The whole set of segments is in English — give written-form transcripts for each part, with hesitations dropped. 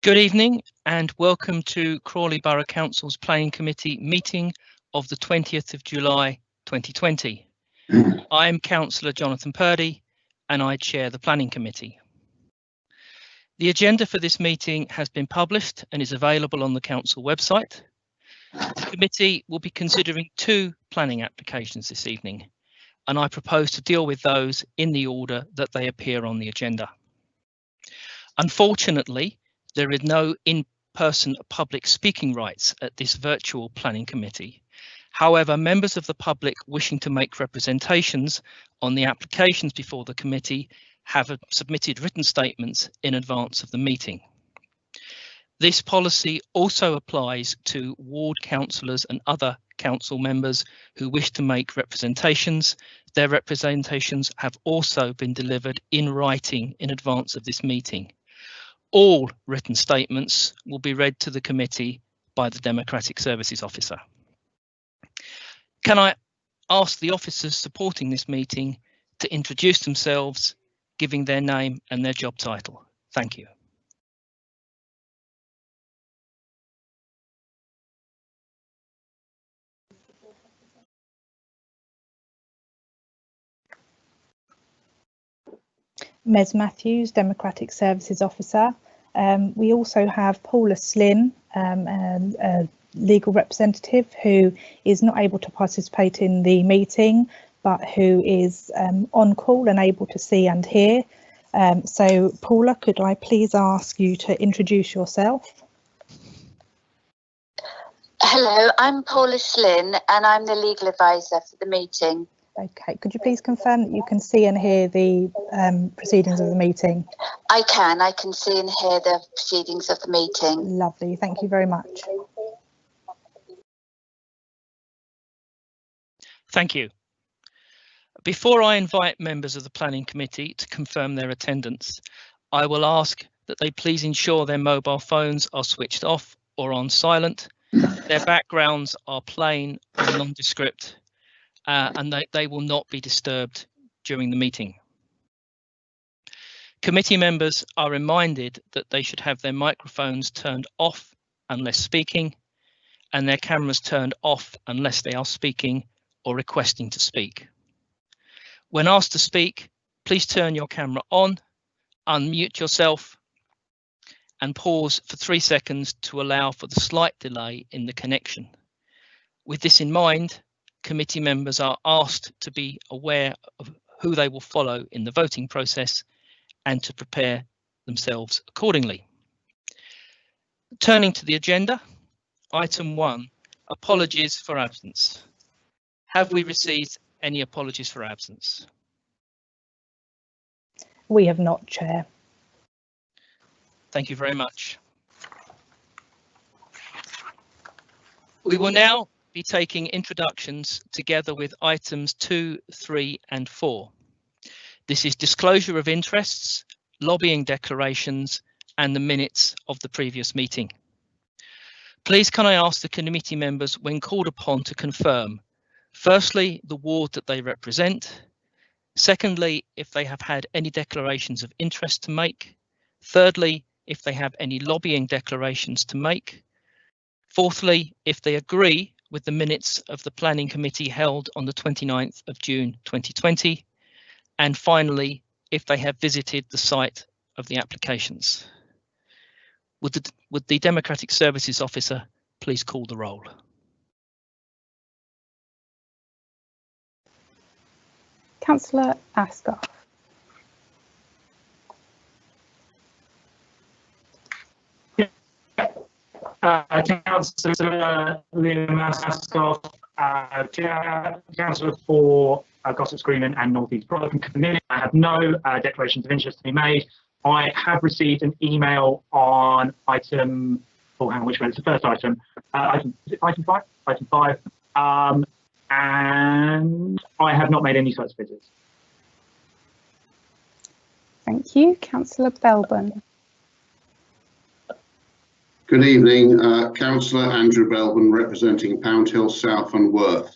Good evening and welcome to Crawley Borough Council's Planning Committee meeting of the 20th of July 2020. I'm Councillor Jonathan Purdy and I chair the Planning Committee. The agenda for this meeting has been published and is available on the Council website. The committee will be considering two planning applications this evening and I propose to deal with those in the order that they appear on the agenda. Unfortunately, there is no in-person public speaking rights at this virtual planning committee. However, members of the public wishing to make representations on the applications before the committee have submitted written statements in advance of the meeting. This policy also applies to ward councillors and other council members who wish to make representations. Their representations have also been delivered in writing in advance of this meeting. All written statements will be read to the committee by the Democratic Services Officer. Can I ask the officers supporting this meeting to introduce themselves, giving their name and their job title? Thank you. Mes Matthews, Democratic Services Officer. We also have Paula Slynn, a legal representative who is not able to participate in the meeting, but who is on call and able to see and hear. So Paula, could I please ask you to introduce yourself? Hello, I'm Paula Slynn and I'm the legal advisor for the meeting. Okay, could you please confirm that you can see and hear the proceedings of the meeting? I can see and hear the proceedings of the meeting. Lovely, thank you very much. Thank you. Before I invite members of the Planning Committee to confirm their attendance, I will ask that they please ensure their mobile phones are switched off or on silent, their backgrounds are plain or nondescript, and they will not be disturbed during the meeting. Committee members are reminded that they should have their microphones turned off unless speaking, and their cameras turned off unless they are speaking or requesting to speak. When asked to speak, please turn your camera on, unmute yourself, and pause for 3 seconds to allow for the slight delay in the connection. With this in mind, committee members are asked to be aware of who they will follow in the voting process and to prepare themselves accordingly. Turning to the agenda, item 1, apologies for absence. Have we received any apologies for absence? We have not, Chair. Thank you very much. We will now be taking introductions together with items 2, 3 and 4. This is disclosure of interests, lobbying declarations and the minutes of the previous meeting. Please can I ask the committee members when called upon to confirm, firstly, the ward that they represent, secondly, if they have had any declarations of interest to make, thirdly, if they have any lobbying declarations to make, fourthly, if they agree with the minutes of the Planning Committee held on the 29th of June 2020, and finally, if they have visited the site of the applications. Would the Democratic Services Officer please call the roll? Councillor Asgar. Councillor Liam Asgar, Councillor for Gossip Screening and North East Brotherton Committee. I have no declarations of interest to be made. I have received an email on item, oh, hang on, which one? It's the first item. Is it item 5? Item 5. And I have not made any such visits. Thank you. Councillor Belbin. Good evening, Councillor Andrew Belbin representing Pound Hill South and Worth.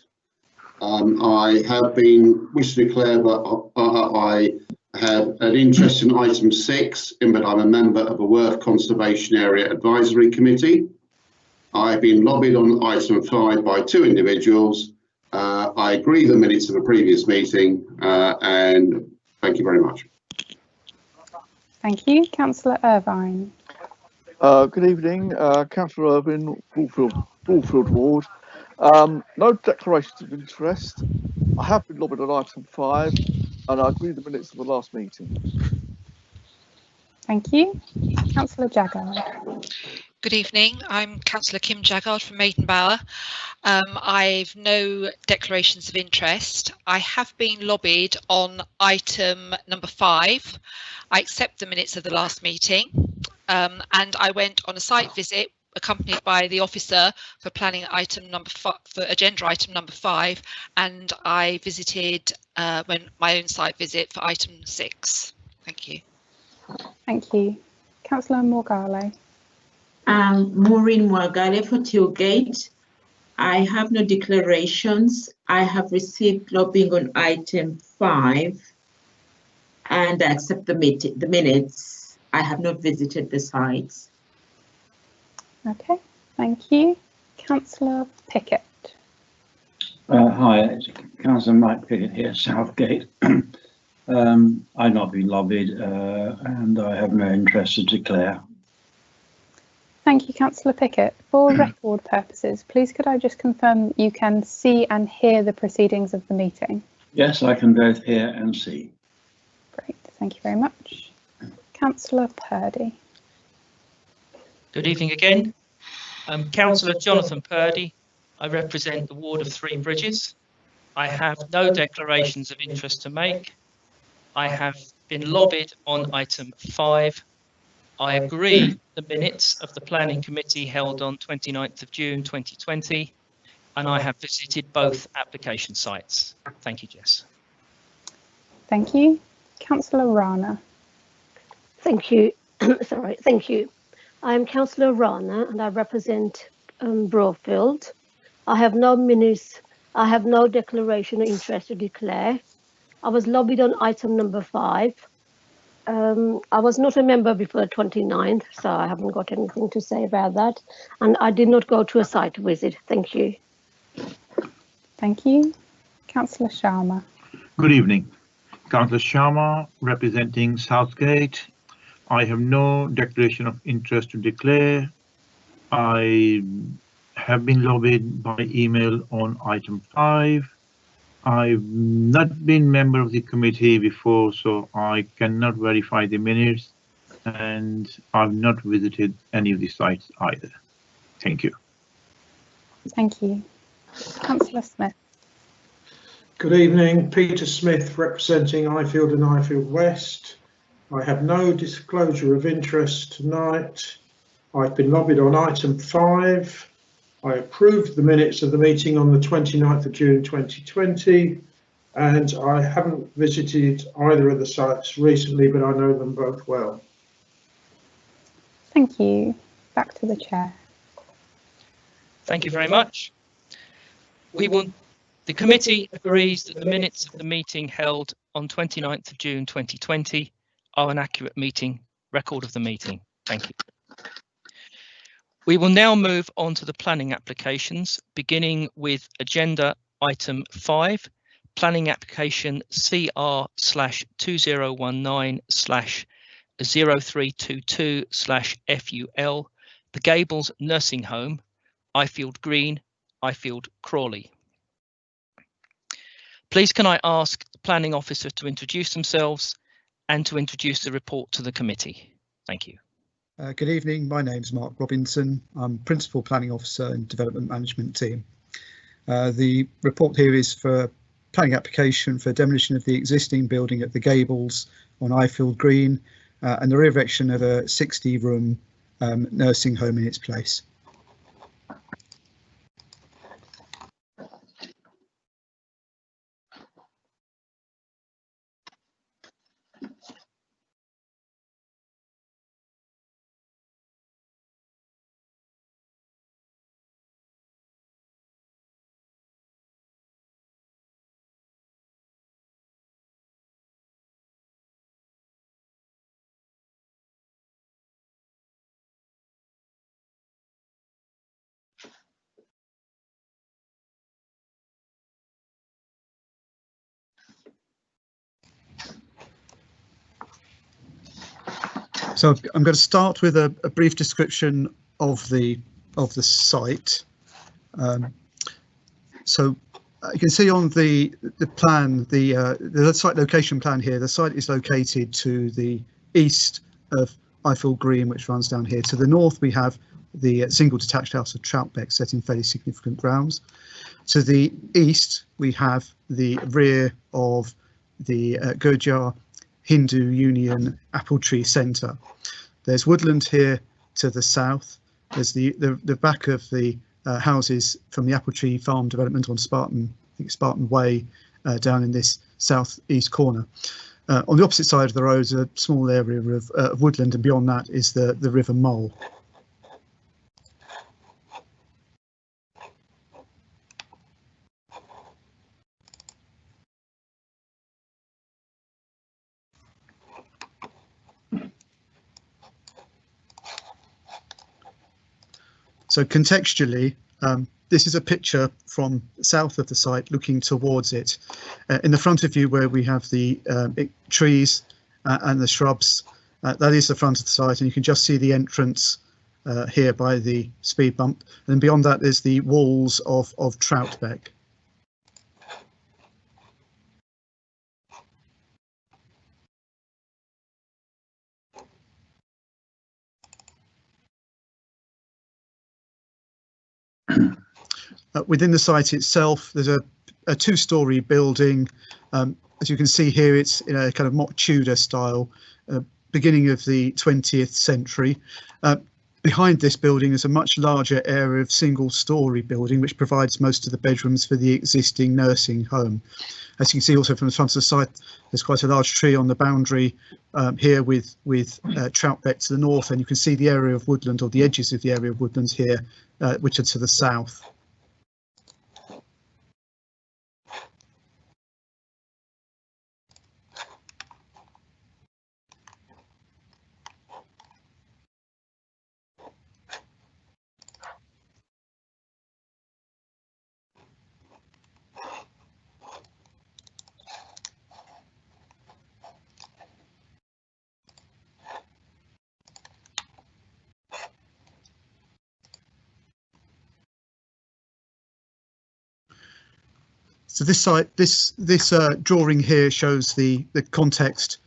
I have been wished to declare that I have an interest in item 6 in that I'm a member of a Worth Conservation Area Advisory Committee. I've been lobbied on item 5 by 2 individuals. I agree the minutes of a previous meeting and thank you very much. Thank you. Councillor Irvine. Good evening, Councillor Irvine, Bullfield Ward. No declarations of interest. I have been lobbied on item 5 and I agree the minutes of the last meeting. Thank you. Councillor Jaggard. Good evening. I'm Councillor Kim Jaggard from Maidenbower. I've no declarations of interest. I have been lobbied on item number 5. I accept the minutes of the last meeting, and I went on a site visit accompanied by the officer for planning item number 5, for agenda item number 5, and I visited my own site visit for item 6. Thank you. Thank you. Councillor Morgale. Maureen Morgale for Tilgate. I have no declarations. I have received lobbying on item 5 and I accept the minutes. I have not visited the sites. Okay, thank you. Councillor Pickett. Hi, it's Councillor Mike Pickett here, Southgate. I've not been lobbied and I have no interest to declare. Thank you, Councillor Pickett. For record purposes, please could I just confirm you can see and hear the proceedings of the meeting? Yes, I can both hear and see. Great, thank you very much. Councillor Purdy. Good evening again. I'm Councillor Jonathan Purdy. I represent the ward of Three Bridges. I have no declarations of interest to make. I have been lobbied on item 5. I agree the minutes of the planning committee held on 29th of June 2020, and I have visited both application sites. Thank you, Jess. Thank you. Councillor Rana. Thank you. Sorry, thank you. I'm Councillor Rana and I represent Brofield. I have no minutes. I have no declaration of interest to declare. I was lobbied on item number 5. I was not a member before the 29th, so I haven't got anything to say about that. And I did not go to a site visit. Thank you. Thank you. Councillor Sharma. Good evening. Councillor Sharma representing Southgate. I have no declaration of interest to declare. I have been lobbied by email on item 5. I've not been member of the committee before, so I cannot verify the minutes, and I've not visited any of the sites either. Thank you. Thank you. Councillor Smith. Good evening, Peter Smith representing Ifield and Ifield West. I have no disclosure of interest tonight. I've been lobbied on item 5. I approved the minutes of the meeting on the 29th of June 2020, and I haven't visited either of the sites recently, but I know them both well. Thank you. Back to the chair. Thank you very much. The committee agrees that the minutes of the meeting held on 29th of June 2020 are an accurate meeting record of the meeting. Thank you. We will now move on to the planning applications, beginning with agenda item 5, planning application CR/2019/0322/FUL, the Gables Nursing Home, Ifield Green, Ifield Crawley. Please can I ask the planning officer to introduce themselves and to introduce the report to the committee. Thank you. Good evening, my name's Mark Robinson. I'm Principal Planning Officer and Development Management Team. The report here is for planning application for demolition of the existing building at the Gables on Ifield Green and the re-erection of a 60-room nursing home in its place. So I'm going to start with a brief description of the site. So you can see on the plan, the site location plan here, the site is located to the east of Ifield Green, which runs down here. To the north, we have the single detached house of Troutbeck set in fairly significant grounds. To the east, we have the rear of the Gurjar Hindu Union Apple Tree Centre. There's woodland here to the south. There's the back of the houses from the Apple Tree Farm development on Spartan Way down in this southeast corner. On the opposite side of the road is a small area of woodland, and beyond that is the River Mole. So contextually, this is a picture from south of the site looking towards it. In the front of you, where we have the trees and the shrubs, that is the front of the site, and you can just see the entrance here by the speed bump. And beyond that is the walls of Troutbeck. Within the site itself, there's a two-storey building. As you can see here, it's in a kind of mock Tudor style, beginning of the 20th century. Behind this building is a much larger area of single-storey building, which provides most of the bedrooms for the existing nursing home. As you can see also from the front of the site, there's quite a large tree on the boundary here with Troutbeck to the north, and you can see the area of woodland, or the edges of the area of woodlands here, which are to the south. So this site, this drawing here shows the context.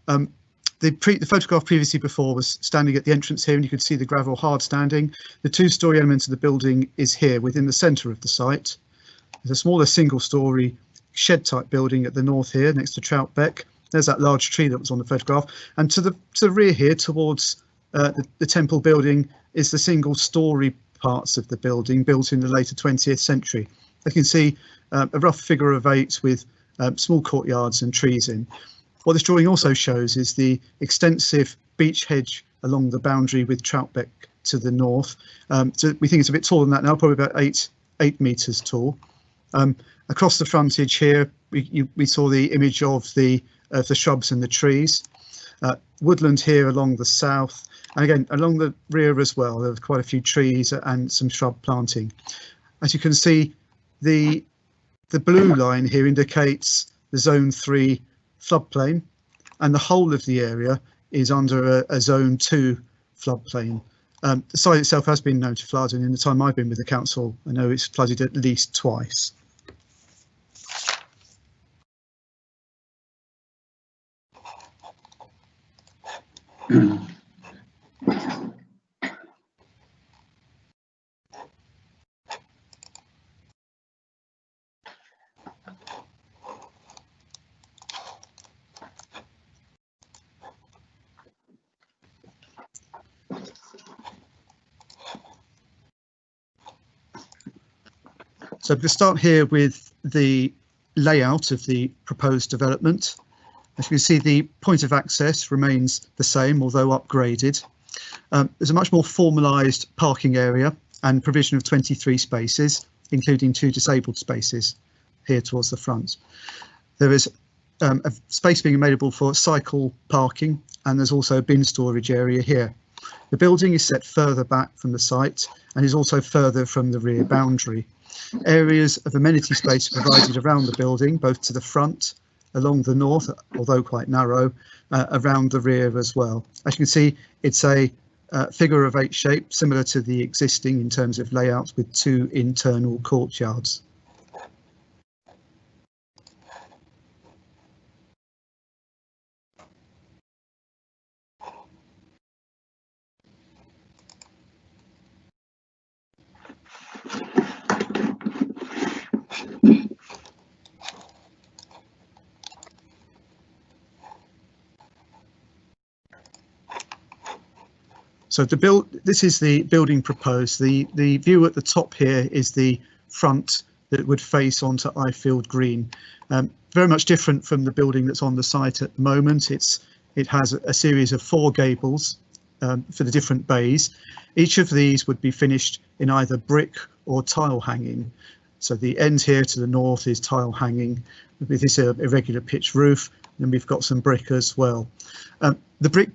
The photograph previously before was standing at the entrance here, and you could see the gravel hard standing. The two-storey element of the building is here within the centre of the site. There's a smaller single-storey shed-type building at the north here, next to Troutbeck. There's that large tree that was on the photograph, and to the rear here, towards the temple building, is the single-storey parts of the building built in the later 20th century. You can see a rough figure of 8 with small courtyards and trees in. What this drawing also shows is the extensive beech hedge along the boundary with Troutbeck to the north. So we think it's a bit taller than that now, probably about 8 metres tall. Across the frontage here, we saw the image of the shrubs and the trees. Woodland here along the south, and again along the rear as well. There are quite a few trees and some shrub planting. As you can see, the blue line here indicates the Zone 3 floodplain, and the whole of the area is under a Zone 2 floodplain. The site itself has been known to flood, and in the time I've been with the council, I know it's flooded at least twice. So I'm going to start here with the layout of the proposed development. As you can see, the point of access remains the same, although upgraded. There's a much more formalised parking area and provision of 23 spaces, including 2 disabled spaces here towards the front. There is a space being available for cycle parking, and there's also a bin storage area here. The building is set further back from the site and is also further from the rear boundary. Areas of amenity space are provided around the building, both to the front along the north, although quite narrow, around the rear as well. As you can see, it's a figure of 8 shape, similar to the existing in terms of layout, with 2 internal courtyards. So this is the building proposed. The view at the top here is the front that would face onto Ifield Green. Very much different from the building that's on the site at the moment. It has a series of 4 gables for the different bays. Each of these would be finished in either brick or tile hanging. So the end here to the north is tile hanging with this irregular pitch roof, and we've got some brick as well. The brick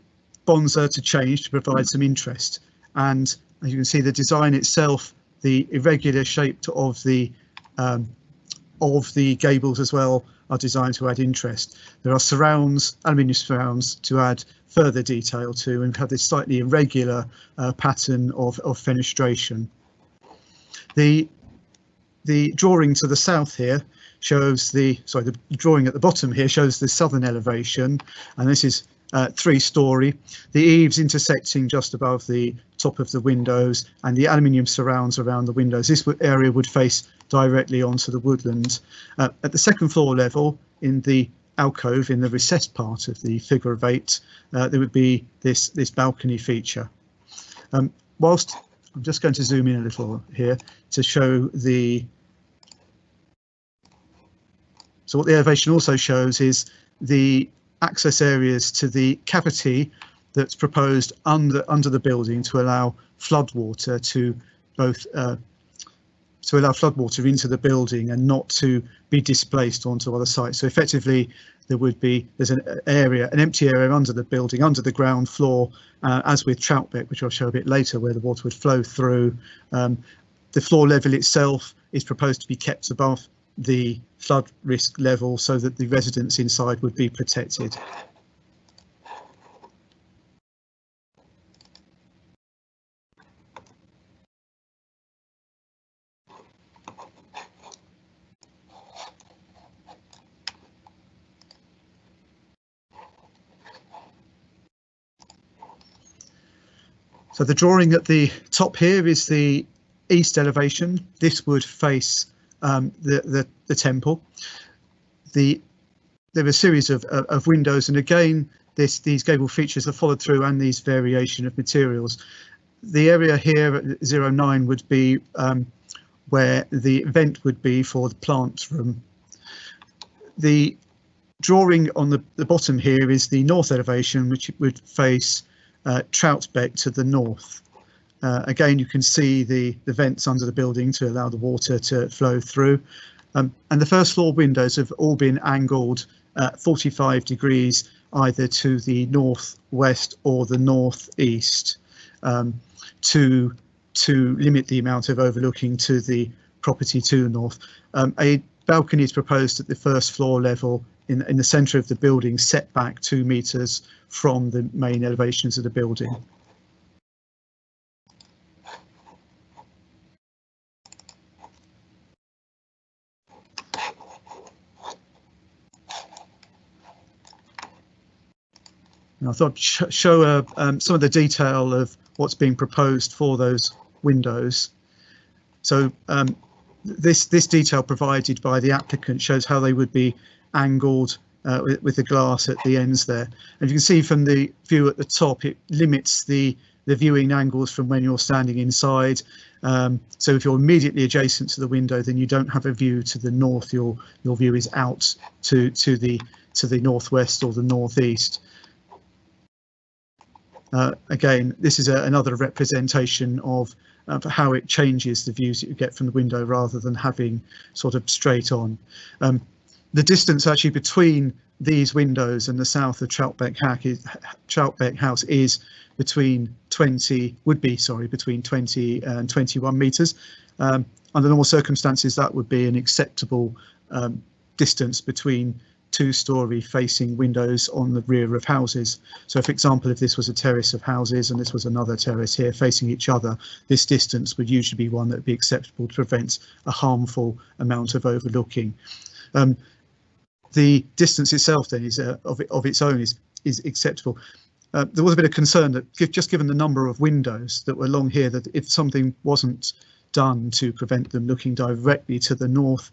bonds are to change to provide some interest, and as you can see, the design itself, the irregular shape of the gables as well, are designed to add interest. There are surrounds, aluminium surrounds, to add further detail to, and have this slightly irregular pattern of fenestration. The drawing to the south here shows the drawing at the bottom here shows the southern elevation, and this is 3-storey, the eaves intersecting just above the top of the windows, and the aluminium surrounds around the windows. This area would face directly onto the woodland. At the 2nd floor level, in the alcove, in the recessed part of the figure of 8, there would be this balcony feature. Whilst I'm just going to zoom in a little here to show so what the elevation also shows is the access areas to the cavity that's proposed under the building to allow floodwater to both allow floodwater into the building and not to be displaced onto other sites. So effectively, there's an empty area under the building, under the ground floor, as with Troutbeck, which I'll show a bit later, where the water would flow through. The floor level itself is proposed to be kept above the flood risk level so that the residents inside would be protected. So the drawing at the top here is the east elevation. This would face the temple. There are a series of windows, and again these gable features are followed through, and these variation of materials. The area here at 09 would be where the vent would be for the plant room. The drawing on the bottom here is the north elevation, which would face Troutbeck to the north. Again, you can see the vents under the building to allow the water to flow through. And the 1st floor windows have all been angled 45 degrees either to the northwest or the northeast to limit the amount of overlooking to the property to the north. A balcony is proposed at the 1st floor level in the centre of the building, set back 2 metres from the main elevations of the building. And I thought I'd show some of the detail of what's being proposed for those windows. So this detail provided by the applicant shows how they would be angled with the glass at the ends there. And you can see from the view at the top, it limits the viewing angles from when you're standing inside. So if you're immediately adjacent to the window, then you don't have a view to the north. Your view is out to the northwest or the northeast. Again, this is another representation of how it changes the views that you get from the window rather than having sort of straight on. The distance actually between these windows and the south of Troutbeck House is between 20 and 21 metres. Under normal circumstances, that would be an acceptable distance between two-storey facing windows on the rear of houses. So for example, if this was a terrace of houses and this was another terrace here facing each other, this distance would usually be one that would be acceptable to prevent a harmful amount of overlooking. The distance itself then is of its own is acceptable. There was a bit of concern that just given the number of windows that were along here, that if something wasn't done to prevent them looking directly to the north,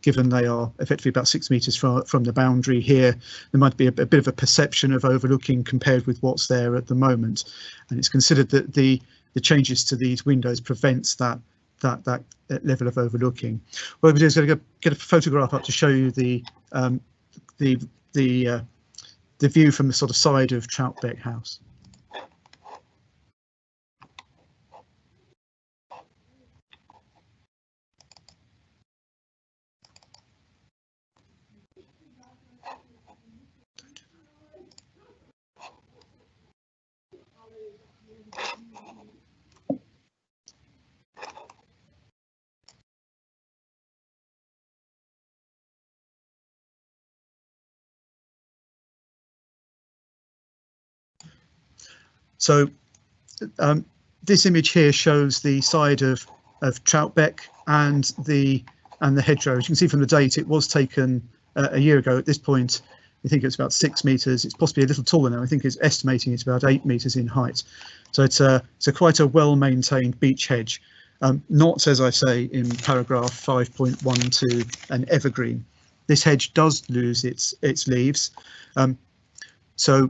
given they are effectively about 6 metres from the boundary here, there might be a bit of a perception of overlooking compared with what's there at the moment. And it's considered that the changes to these windows prevents that level of overlooking. What we'll do is going to get a photograph up to show you the view from the sort of side of Troutbeck House. So this image here shows the side of Troutbeck and the hedgerow. As you can see from the date, it was taken a year ago. At this point, I think it's about 6 metres. It's possibly a little taller now. I think it's estimating it's about 8 metres in height. So it's quite a well-maintained beech hedge. Not, as I say in paragraph 5.12, an evergreen. This hedge does lose its leaves, so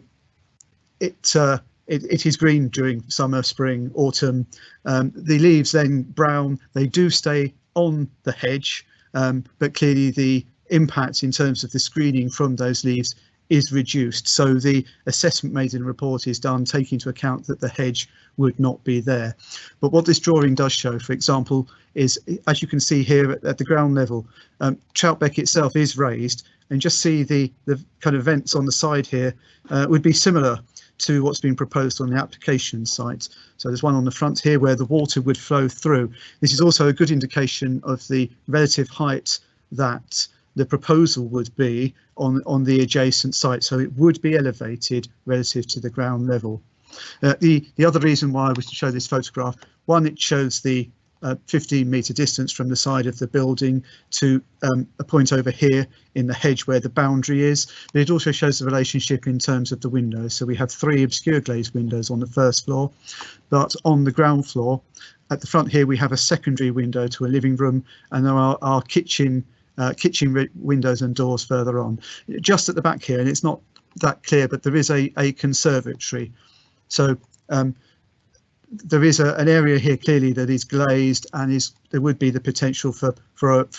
it is green during summer, spring, autumn. The leaves then brown. They do stay on the hedge, but clearly the impact in terms of the screening from those leaves is reduced. So the assessment made in the report is done taking into account that the hedge would not be there. But what this drawing does show, for example, is, as you can see here at the ground level, Troutbeck itself is raised, and just see the kind of vents on the side here would be similar to what's been proposed on the application site. So there's one on the front here where the water would flow through. This is also a good indication of the relative height that the proposal would be on the adjacent site, so it would be elevated relative to the ground level. The other reason why I was to show this photograph, one, it shows the 15-metre distance from the side of the building to a point over here in the hedge where the boundary is, but it also shows the relationship in terms of the windows. So we have 3 obscure glazed windows on the first floor, but on the ground floor at the front here we have a secondary window to a living room, and there are kitchen windows and doors further on. Just at the back here, and it's not that clear, but there is a conservatory. So there is an area here clearly that is glazed, and there would be the potential for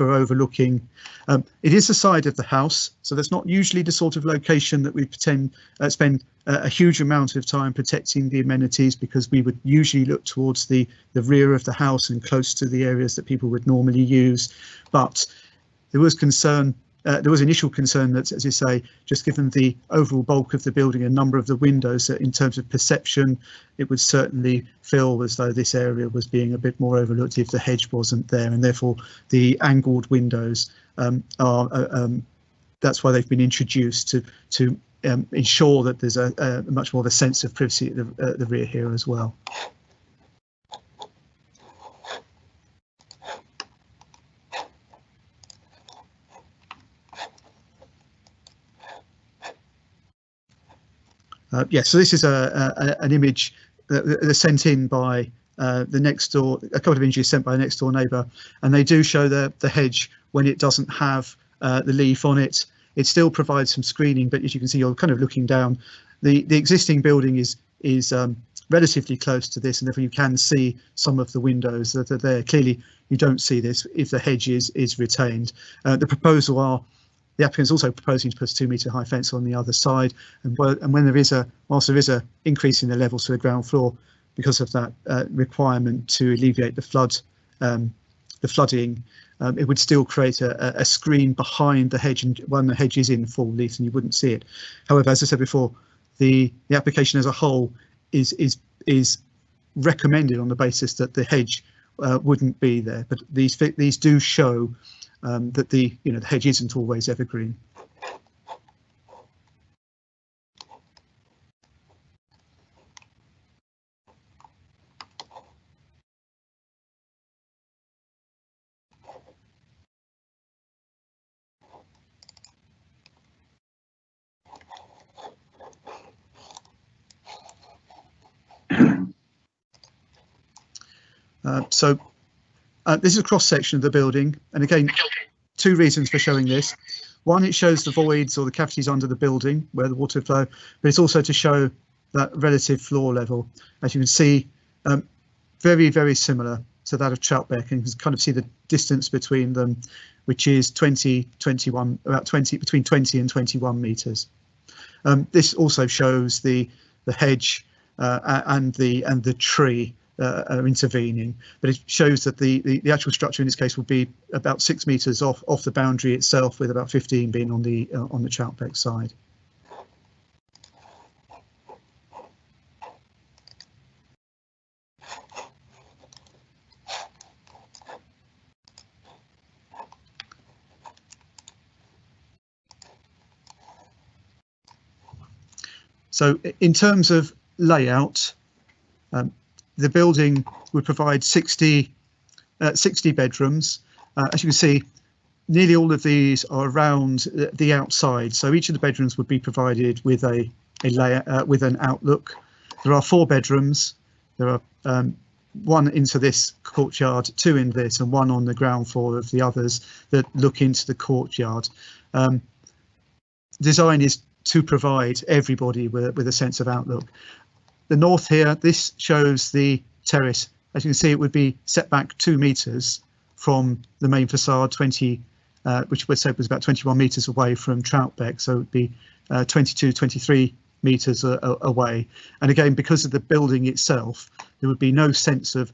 overlooking. It is the side of the house, so that's not usually the sort of location that we spend a huge amount of time protecting the amenities, because we would usually look towards the rear of the house and close to the areas that people would normally use. But there was concern. There was initial concern that, as you say, just given the overall bulk of the building and number of the windows, that in terms of perception, it would certainly feel as though this area was being a bit more overlooked if the hedge wasn't there, and therefore the angled windows that's why they've been introduced to ensure that there's a much more of a sense of privacy at the rear here as well. Yeah, so this is an image that's sent in by the next door, a couple of images sent by a next door neighbour, and they do show the hedge when it doesn't have the leaf on it. It still provides some screening, but as you can see, you're kind of looking down. The existing building is relatively close to this, and therefore you can see some of the windows that are there. Clearly, you don't see this if the hedge is retained. The applicant's also proposing to put a 2-metre high fence on the other side, and when whilst there is a increase in the levels to the ground floor because of that requirement to alleviate the flooding, it would still create a screen behind the hedge, and when the hedge is in full leaf, and you wouldn't see it. However, as I said before, the application as a whole is recommended on the basis that the hedge wouldn't be there, but these do show that the hedge isn't always evergreen. This is a cross section of the building, and again, two reasons for showing this. One, it shows the voids or the cavities under the building where the water flow, but it's also to show that relative floor level. As you can see, very, very similar to that of Troutbeck, and you can kind of see the distance between them, which is between 20 and 21 metres. This also shows the hedge and the tree are intervening, but it shows that the actual structure in this case will be about 6 metres off the boundary itself, with about 15 being on the Troutbeck side. So in terms of layout, the building would provide 60 bedrooms. As you can see, nearly all of these are around the outside. So each of the bedrooms would be provided with with an outlook. There are 4 bedrooms. There are 1 into this courtyard, 2 in this, and 1 on the ground floor of the others that look into the courtyard. Design is to provide everybody with a sense of outlook. The north here, this shows the terrace. As you can see, it would be set back 2 metres from the main facade, which we said was about 21 metres away from Troutbeck, so it would be 22, 23 metres away. And again, because of the building itself, there would be no sense of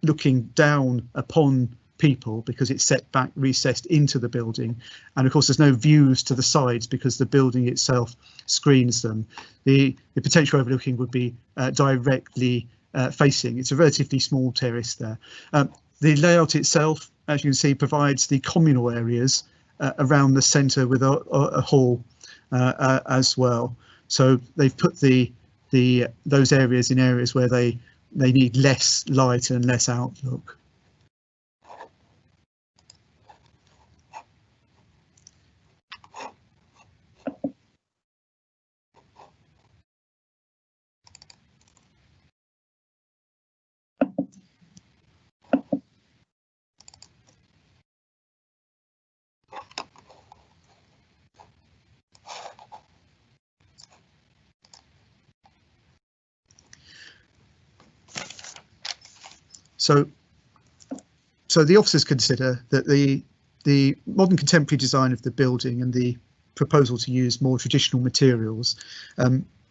looking down upon people because it's set back, recessed into the building, and of course there's no views to the sides because the building itself screens them. The potential overlooking would be directly facing. It's a relatively small terrace there. The layout itself, as you can see, provides the communal areas around the centre with a hall as well. So they've put those areas in areas where they need less light and less outlook. So the officers consider that the modern contemporary design of the building and the proposal to use more traditional materials,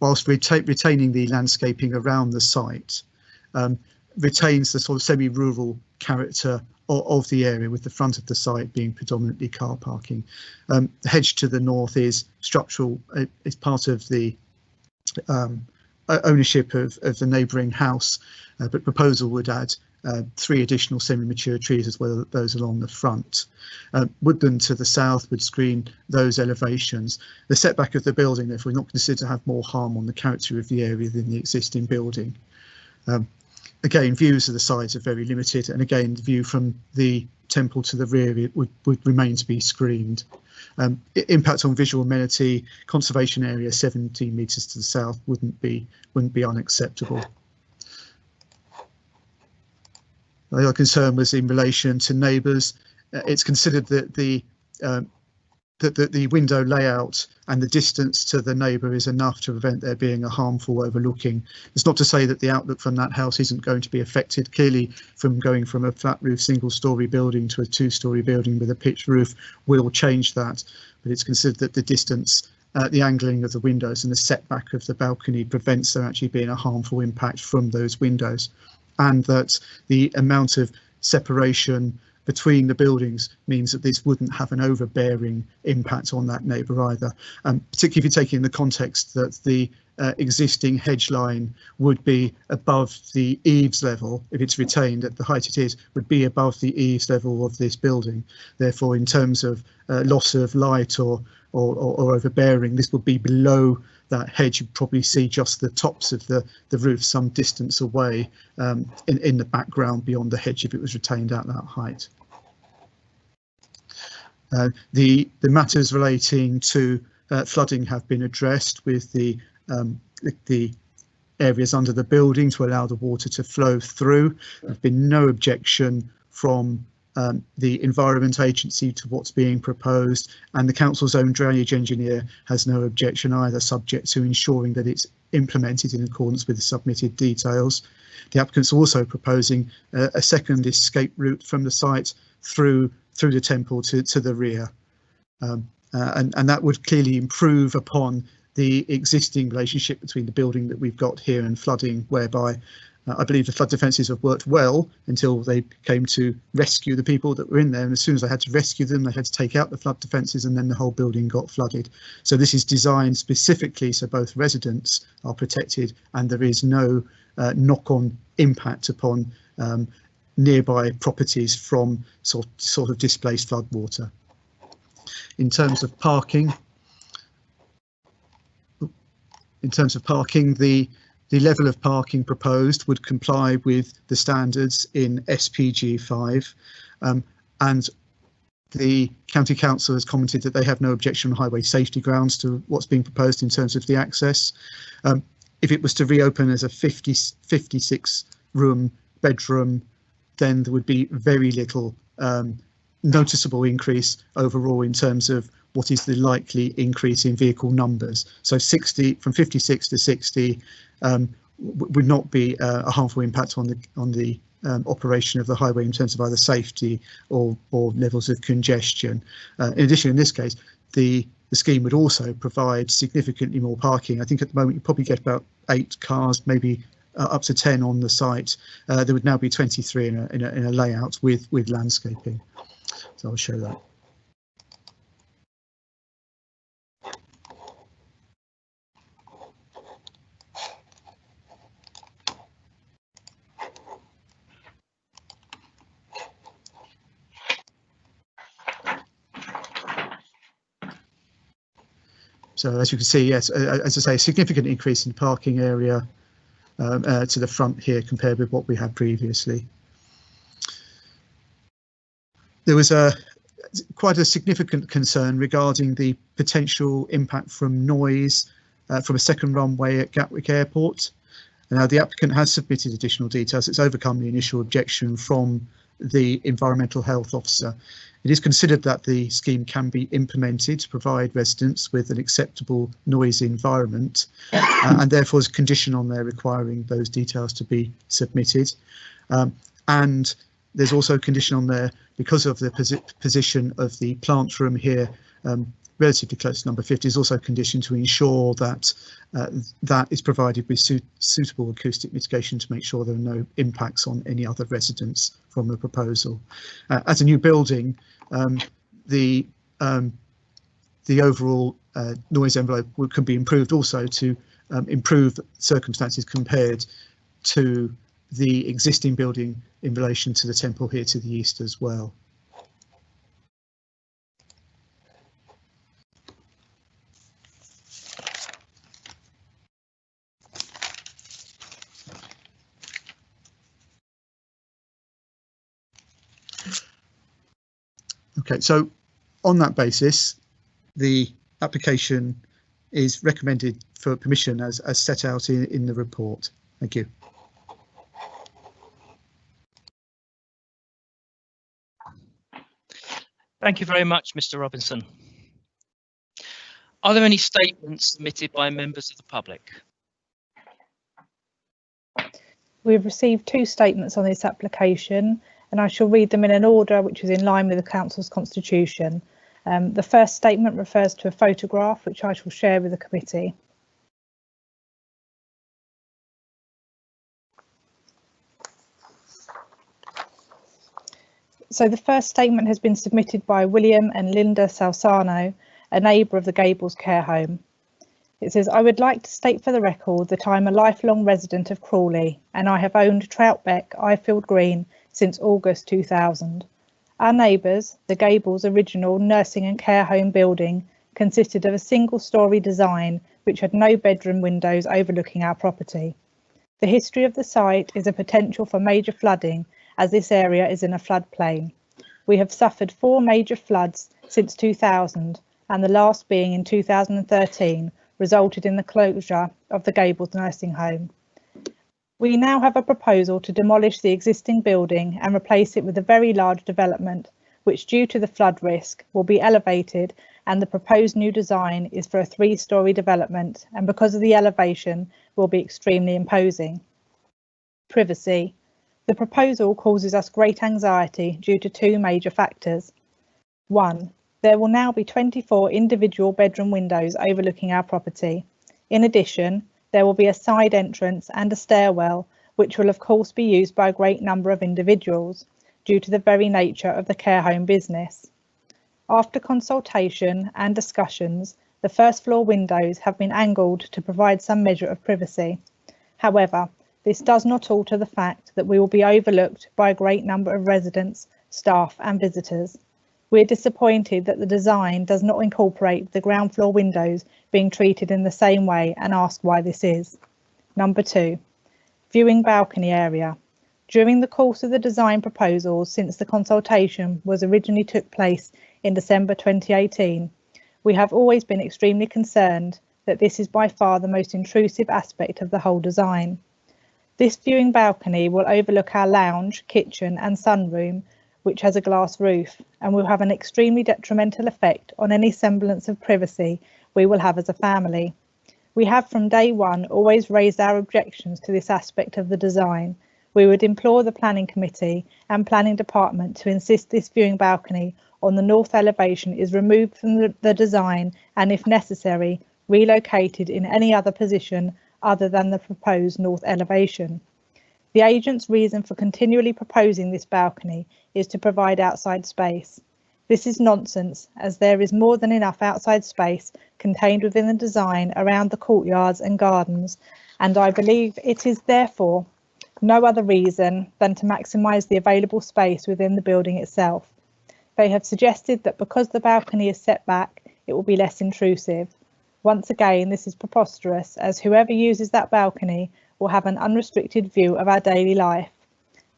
whilst retaining the landscaping around the site, retains the sort of semi-rural character of the area, with the front of the site being predominantly car parking. The hedge to the north is structural. It's part of the ownership of the neighbouring house, but proposal would add 3 additional semi-mature trees as well as those along the front. Woodland to the south would screen those elevations. The setback of the building, therefore, is not considered to have more harm on the character of the area than the existing building. Again, views of the sides are very limited, and again, the view from the temple to the rear would remain to be screened. Impact on visual amenity, conservation area 17 metres to the south wouldn't be unacceptable. The other concern was in relation to neighbours. It's considered that the window layout and the distance to the neighbour is enough to prevent there being a harmful overlooking. It's not to say that the outlook from that house isn't going to be affected. Clearly, from going from a flat roof single-storey building to a 2-storey building with a pitched roof will change that, but it's considered that the distance, the angling of the windows and the setback of the balcony prevents there actually being a harmful impact from those windows, and that the amount of separation between the buildings means that this wouldn't have an overbearing impact on that neighbour either, particularly if you're taking in the context that the existing hedge line would be above the eaves level. If it's retained at the height it is, would be above the eaves level of this building. Therefore, in terms of loss of light or overbearing, this would be below that hedge. You'd probably see just the tops of the roof some distance away in the background beyond the hedge if it was retained at that height. The matters relating to flooding have been addressed with the areas under the building to allow the water to flow through. There's been no objection from the Environment Agency to what's being proposed, and the council's own drainage engineer has no objection either, subject to ensuring that it's implemented in accordance with the submitted details. The applicant's also proposing a second escape route from the site through the temple to the rear, and that would clearly improve upon the existing relationship between the building that we've got here and flooding, whereby I believe the flood defences have worked well until they came to rescue the people that were in there, and as soon as they had to rescue them, they had to take out the flood defences, and then the whole building got flooded. So this is designed specifically so both residents are protected and there is no knock-on impact upon nearby properties from sort of displaced flood water. In terms of parking, the level of parking proposed would comply with the standards in SPG 5, and the County Council has commented that they have no objection on highway safety grounds to what's being proposed in terms of the access. If it was to reopen as a 56 room bedroom, then there would be very little noticeable increase overall in terms of what is the likely increase in vehicle numbers. So 60 from 56 to 60 would not be a harmful impact on the operation of the highway in terms of either safety or levels of congestion. In addition, in this case, the scheme would also provide significantly more parking. I think at the moment you probably get about 8 cars, maybe up to 10 on the site. There would now be 23 in a layout with landscaping. So I'll show that. So as you can see, yes, as I say, a significant increase in parking area to the front here compared with what we had previously. There was quite a significant concern regarding the potential impact from noise from a second runway at Gatwick Airport. Now the applicant has submitted additional details. It's overcome the initial objection from the Environmental Health Officer. It is considered that the scheme can be implemented to provide residents with an acceptable noise environment, and therefore is a condition on there requiring those details to be submitted. And there's also a condition on there because of the position of the plant room here, relatively close to number 50, is also a condition to ensure that that is provided with suitable acoustic mitigation to make sure there are no impacts on any other residents from the proposal. As a new building, the overall noise envelope can be improved also to improve circumstances compared to the existing building in relation to the temple here to the east as well. Okay, so on that basis, the application is recommended for permission as set out in the report. Thank you. Thank you very much, Mr. Robinson. Are there any statements submitted by members of the public? We've received 2 statements on this application, and I shall read them in an order which is in line with the Council's constitution. The first statement refers to a photograph which I shall share with the committee. So the first statement has been submitted by William and Linda Salsano, a neighbour of the Gables care home. It says, I would like to state for the record that I'm a lifelong resident of Crawley and I have owned Troutbeck, Ifield Green since August 2000. Our neighbours, the Gables original nursing and care home building, consisted of a single-storey design which had no bedroom windows overlooking our property. The history of the site is a potential for major flooding as this area is in a floodplain. We have suffered 4 major floods since 2000 and the last being in 2013 resulted in the closure of the Gables nursing home. We now have a proposal to demolish the existing building and replace it with a very large development, which due to the flood risk will be elevated, and the proposed new design is for a 3-storey development, and because of the elevation will be extremely imposing. Privacy. The proposal causes us great anxiety due to 2 major factors. 1. There will now be 24 individual bedroom windows overlooking our property. In addition, there will be a side entrance and a stairwell, which will of course be used by a great number of individuals due to the very nature of the care home business. After consultation and discussions, the first floor windows have been angled to provide some measure of privacy. However, this does not alter the fact that we will be overlooked by a great number of residents, staff and visitors. We are disappointed that the design does not incorporate the ground floor windows being treated in the same way and ask why this is. Number 2, viewing balcony area. During the course of the design proposals since the consultation was originally took place in December 2018, we have always been extremely concerned that this is by far the most intrusive aspect of the whole design. This viewing balcony will overlook our lounge, kitchen and sunroom, which has a glass roof, and will have an extremely detrimental effect on any semblance of privacy we will have as a family. We have from day one always raised our objections to this aspect of the design. We would implore the planning committee and planning department to insist this viewing balcony on the north elevation is removed from the design and, if necessary, relocated in any other position other than the proposed north elevation. The agent's reason for continually proposing this balcony is to provide outside space. This is nonsense, as there is more than enough outside space contained within the design around the courtyards and gardens, and I believe it is therefore no other reason than to maximise the available space within the building itself. They have suggested that because the balcony is set back, it will be less intrusive. Once again, this is preposterous, as whoever uses that balcony will have an unrestricted view of our daily life.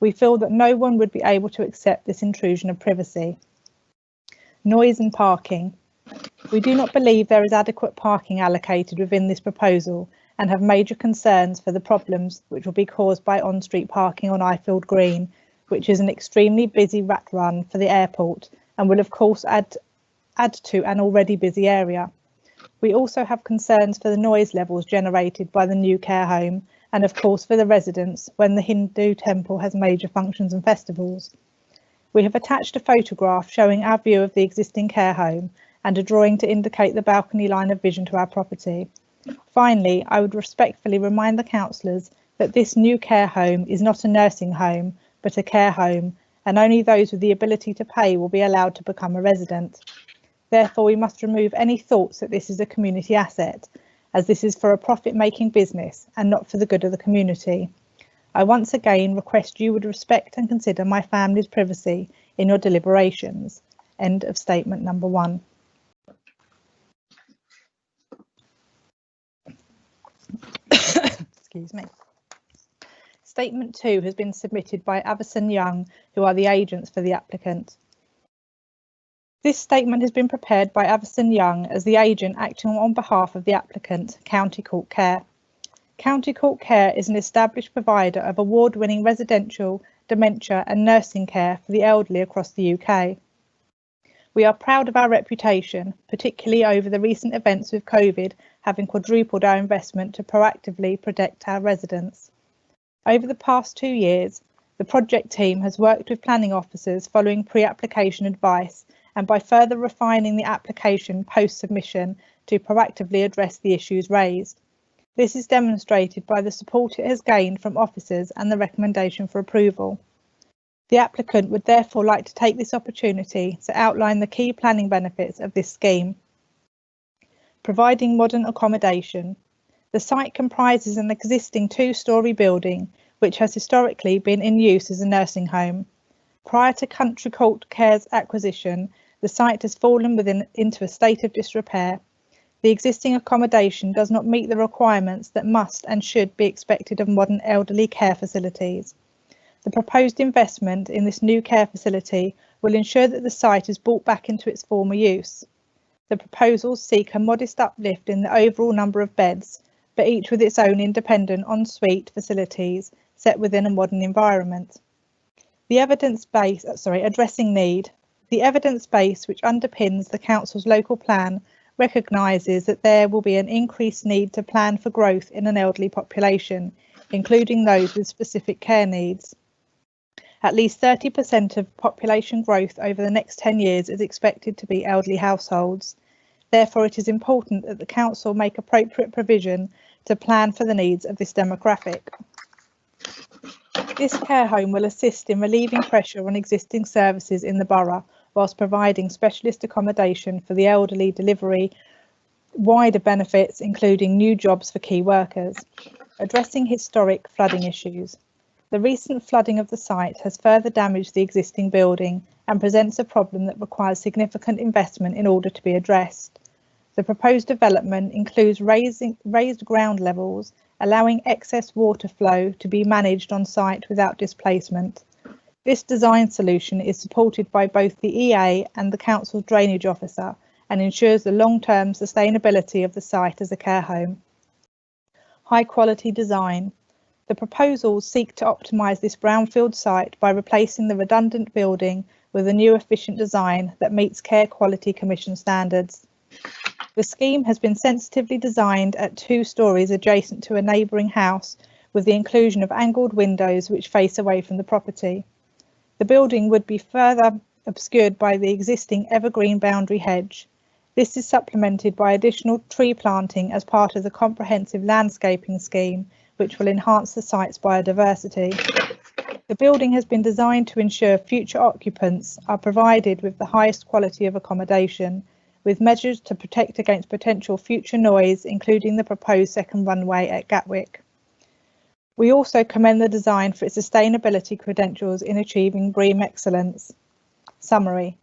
We feel that no one would be able to accept this intrusion of privacy. Noise and parking. We do not believe there is adequate parking allocated within this proposal and have major concerns for the problems which will be caused by on-street parking on Ifield Green, which is an extremely busy rat run for the airport and will of course add to an already busy area. We also have concerns for the noise levels generated by the new care home and of course for the residents when the Hindu temple has major functions and festivals. We have attached a photograph showing our view of the existing care home and a drawing to indicate the balcony line of vision to our property. Finally, I would respectfully remind the councillors that this new care home is not a nursing home but a care home, and only those with the ability to pay will be allowed to become a resident. Therefore, we must remove any thoughts that this is a community asset, as this is for a profit-making business and not for the good of the community. I once again request you would respect and consider my family's privacy in your deliberations. End of statement number 1. Excuse me. Statement 2 has been submitted by Avison Young, who are the agents for the applicant. This statement has been prepared by Avison Young as the agent acting on behalf of the applicant, County Court Care. County Court Care is an established provider of award-winning residential, dementia and nursing care for the elderly across the UK. We are proud of our reputation, particularly over the recent events with COVID having quadrupled our investment to proactively protect our residents. Over the past 2 years, the project team has worked with planning officers following pre-application advice and by further refining the application post-submission to proactively address the issues raised. This is demonstrated by the support it has gained from officers and the recommendation for approval. The applicant would therefore like to take this opportunity to outline the key planning benefits of this scheme. Providing modern accommodation. The site comprises an existing 2-storey building which has historically been in use as a nursing home. Prior to Country Court Care's acquisition, the site has fallen into a state of disrepair. The existing accommodation does not meet the requirements that must and should be expected of modern elderly care facilities. The proposed investment in this new care facility will ensure that the site is brought back into its former use. The proposals seek a modest uplift in the overall number of beds, but each with its own independent ensuite facilities set within a modern environment. The evidence base, addressing need. The evidence base which underpins the Council's local plan recognises that there will be an increased need to plan for growth in an elderly population, including those with specific care needs. At least 30% of population growth over the next 10 years is expected to be elderly households. Therefore, it is important that the Council make appropriate provision to plan for the needs of this demographic. This care home will assist in relieving pressure on existing services in the borough, whilst providing specialist accommodation for the elderly, delivery wider benefits, including new jobs for key workers. Addressing historic flooding issues. The recent flooding of the site has further damaged the existing building and presents a problem that requires significant investment in order to be addressed. The proposed development includes raised ground levels, allowing excess water flow to be managed on site without displacement. This design solution is supported by both the EA and the Council's drainage officer and ensures the long-term sustainability of the site as a care home. High quality design. The proposals seek to optimise this brownfield site by replacing the redundant building with a new efficient design that meets Care Quality Commission standards. The scheme has been sensitively designed at 2 stories adjacent to a neighbouring house with the inclusion of angled windows which face away from the property. The building would be further obscured by the existing evergreen boundary hedge. This is supplemented by additional tree planting as part of the comprehensive landscaping scheme, which will enhance the site's biodiversity. The building has been designed to ensure future occupants are provided with the highest quality of accommodation, with measures to protect against potential future noise, including the proposed second runway at Gatwick. We also commend the design for its sustainability credentials in achieving BREEAM excellence. Summary.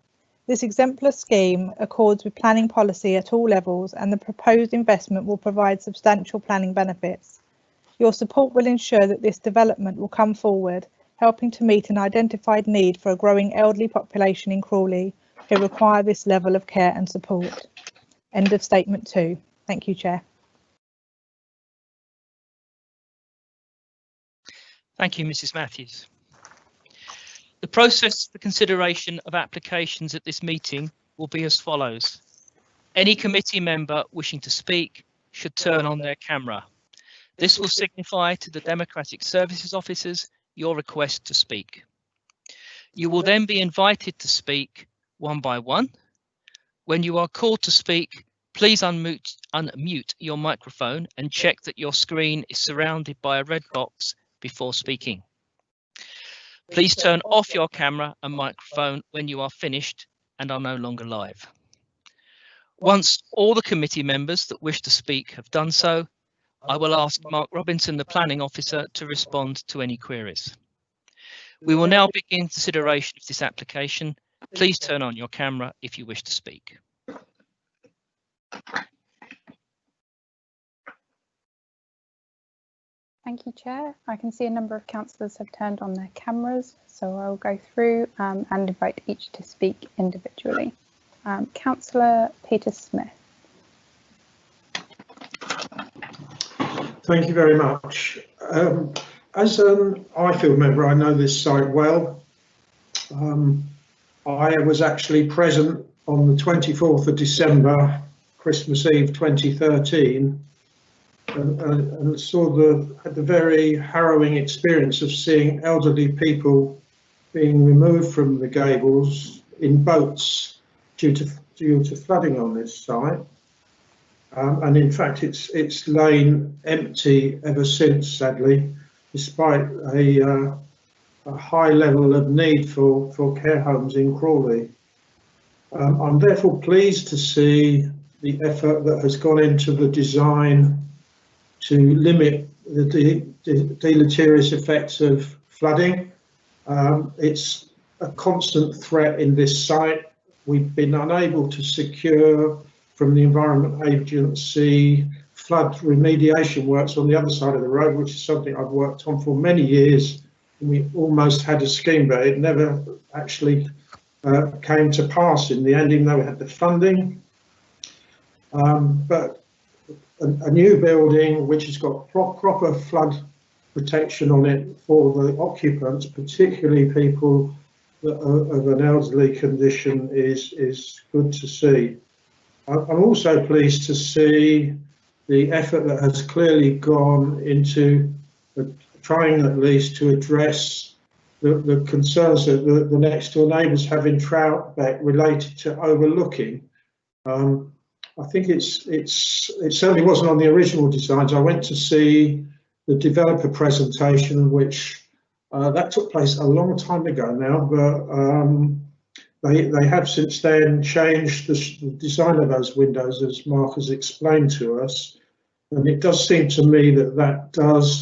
This exemplar scheme accords with planning policy at all levels, and the proposed investment will provide substantial planning benefits. Your support will ensure that this development will come forward, helping to meet an identified need for a growing elderly population in Crawley who require this level of care and support. End of statement 2. Thank you, Chair. Thank you, Mrs. Matthews. The process for consideration of applications at this meeting will be as follows. Any committee member wishing to speak should turn on their camera. This will signify to the Democratic Services officers your request to speak. You will then be invited to speak one by one. When you are called to speak, please unmute your microphone and check that your screen is surrounded by a red box before speaking. Please turn off your camera and microphone when you are finished and are no longer live. Once all the committee members that wish to speak have done so, I will ask Mark Robinson, the Planning Officer, to respond to any queries. We will now begin consideration of this application. Please turn on your camera if you wish to speak. Thank you, Chair. I can see a number of councillors have turned on their cameras, so I'll go through and invite each to speak individually. Councillor Peter Smith. Thank you very much. As an Ifield member, I know this site well. I was actually present on the 24th of December, Christmas Eve 2013, and had the very harrowing experience of seeing elderly people being removed from the Gables in boats due to flooding on this site. And in fact, it's lain empty ever since, sadly, despite a high level of need for care homes in Crawley. I'm therefore pleased to see the effort that has gone into the design to limit the deleterious effects of flooding. It's a constant threat in this site. We've been unable to secure from the Environment Agency flood remediation works on the other side of the road, which is something I've worked on for many years. We almost had a scheme, but it never actually came to pass in the end, even though we had the funding. But a new building which has got proper flood protection on it for the occupants, particularly people that are of an elderly condition, is good to see. I'm also pleased to see the effort that has clearly gone into trying at least to address the concerns that the next door neighbours have in Troutbeck related to overlooking. I think it certainly wasn't on the original designs. I went to see the developer presentation, which that took place a long time ago now, but they have since then changed the design of those windows, as Mark has explained to us. And it does seem to me that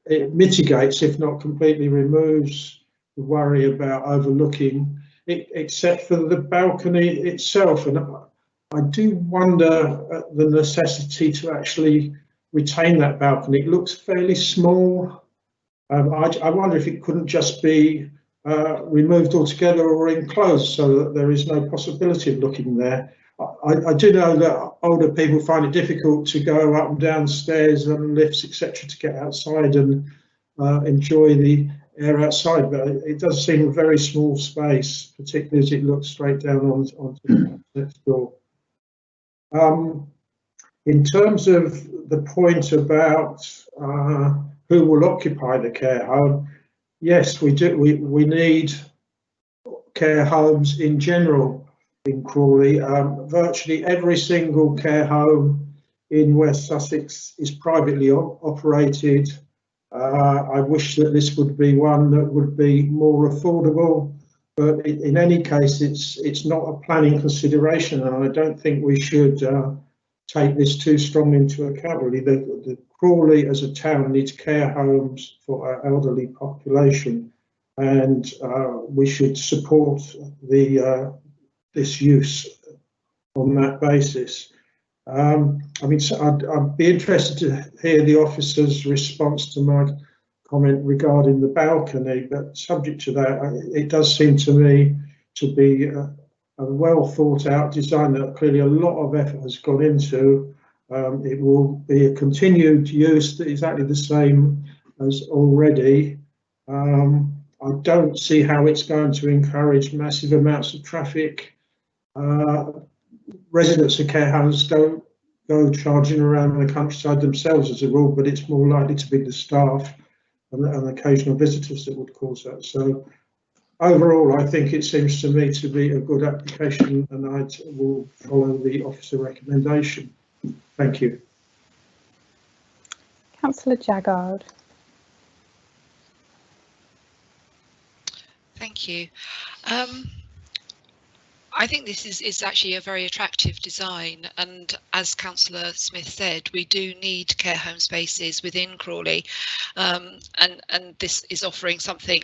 it mitigates, if not completely removes, the worry about overlooking, except for the balcony itself. And I do wonder at the necessity to actually retain that balcony. It looks fairly small. I wonder if it couldn't just be removed altogether or enclosed so that there is no possibility of looking there. I do know that older people find it difficult to go up and down stairs and lifts, etc., to get outside and enjoy the air outside, but it does seem a very small space, particularly as it looks straight down onto the next door. In terms of the point about who will occupy the care home, yes, we do. We need care homes in general in Crawley. Virtually every single care home in West Sussex is privately operated. I wish that this would be one that would be more affordable, but in any case, it's not a planning consideration, and I don't think we should take this too strongly into account. Really, the Crawley as a town needs care homes for our elderly population, and we should support this use on that basis. I mean, so I'd be interested to hear the officer's response to my comment regarding the balcony, but subject to that, it does seem to me to be a well thought out design that clearly a lot of effort has gone into. It will be a continued use that is exactly the same as already. I don't see how it's going to encourage massive amounts of traffic. Residents of care homes don't go charging around the countryside themselves as a rule, but it's more likely to be the staff and occasional visitors that would cause that. So overall, I think it seems to me to be a good application, and I will follow the officer recommendation. Thank you. Councillor Jaggard. Thank you. I think this is actually a very attractive design, and as Councillor Smith said, we do need care home spaces within Crawley, and this is offering something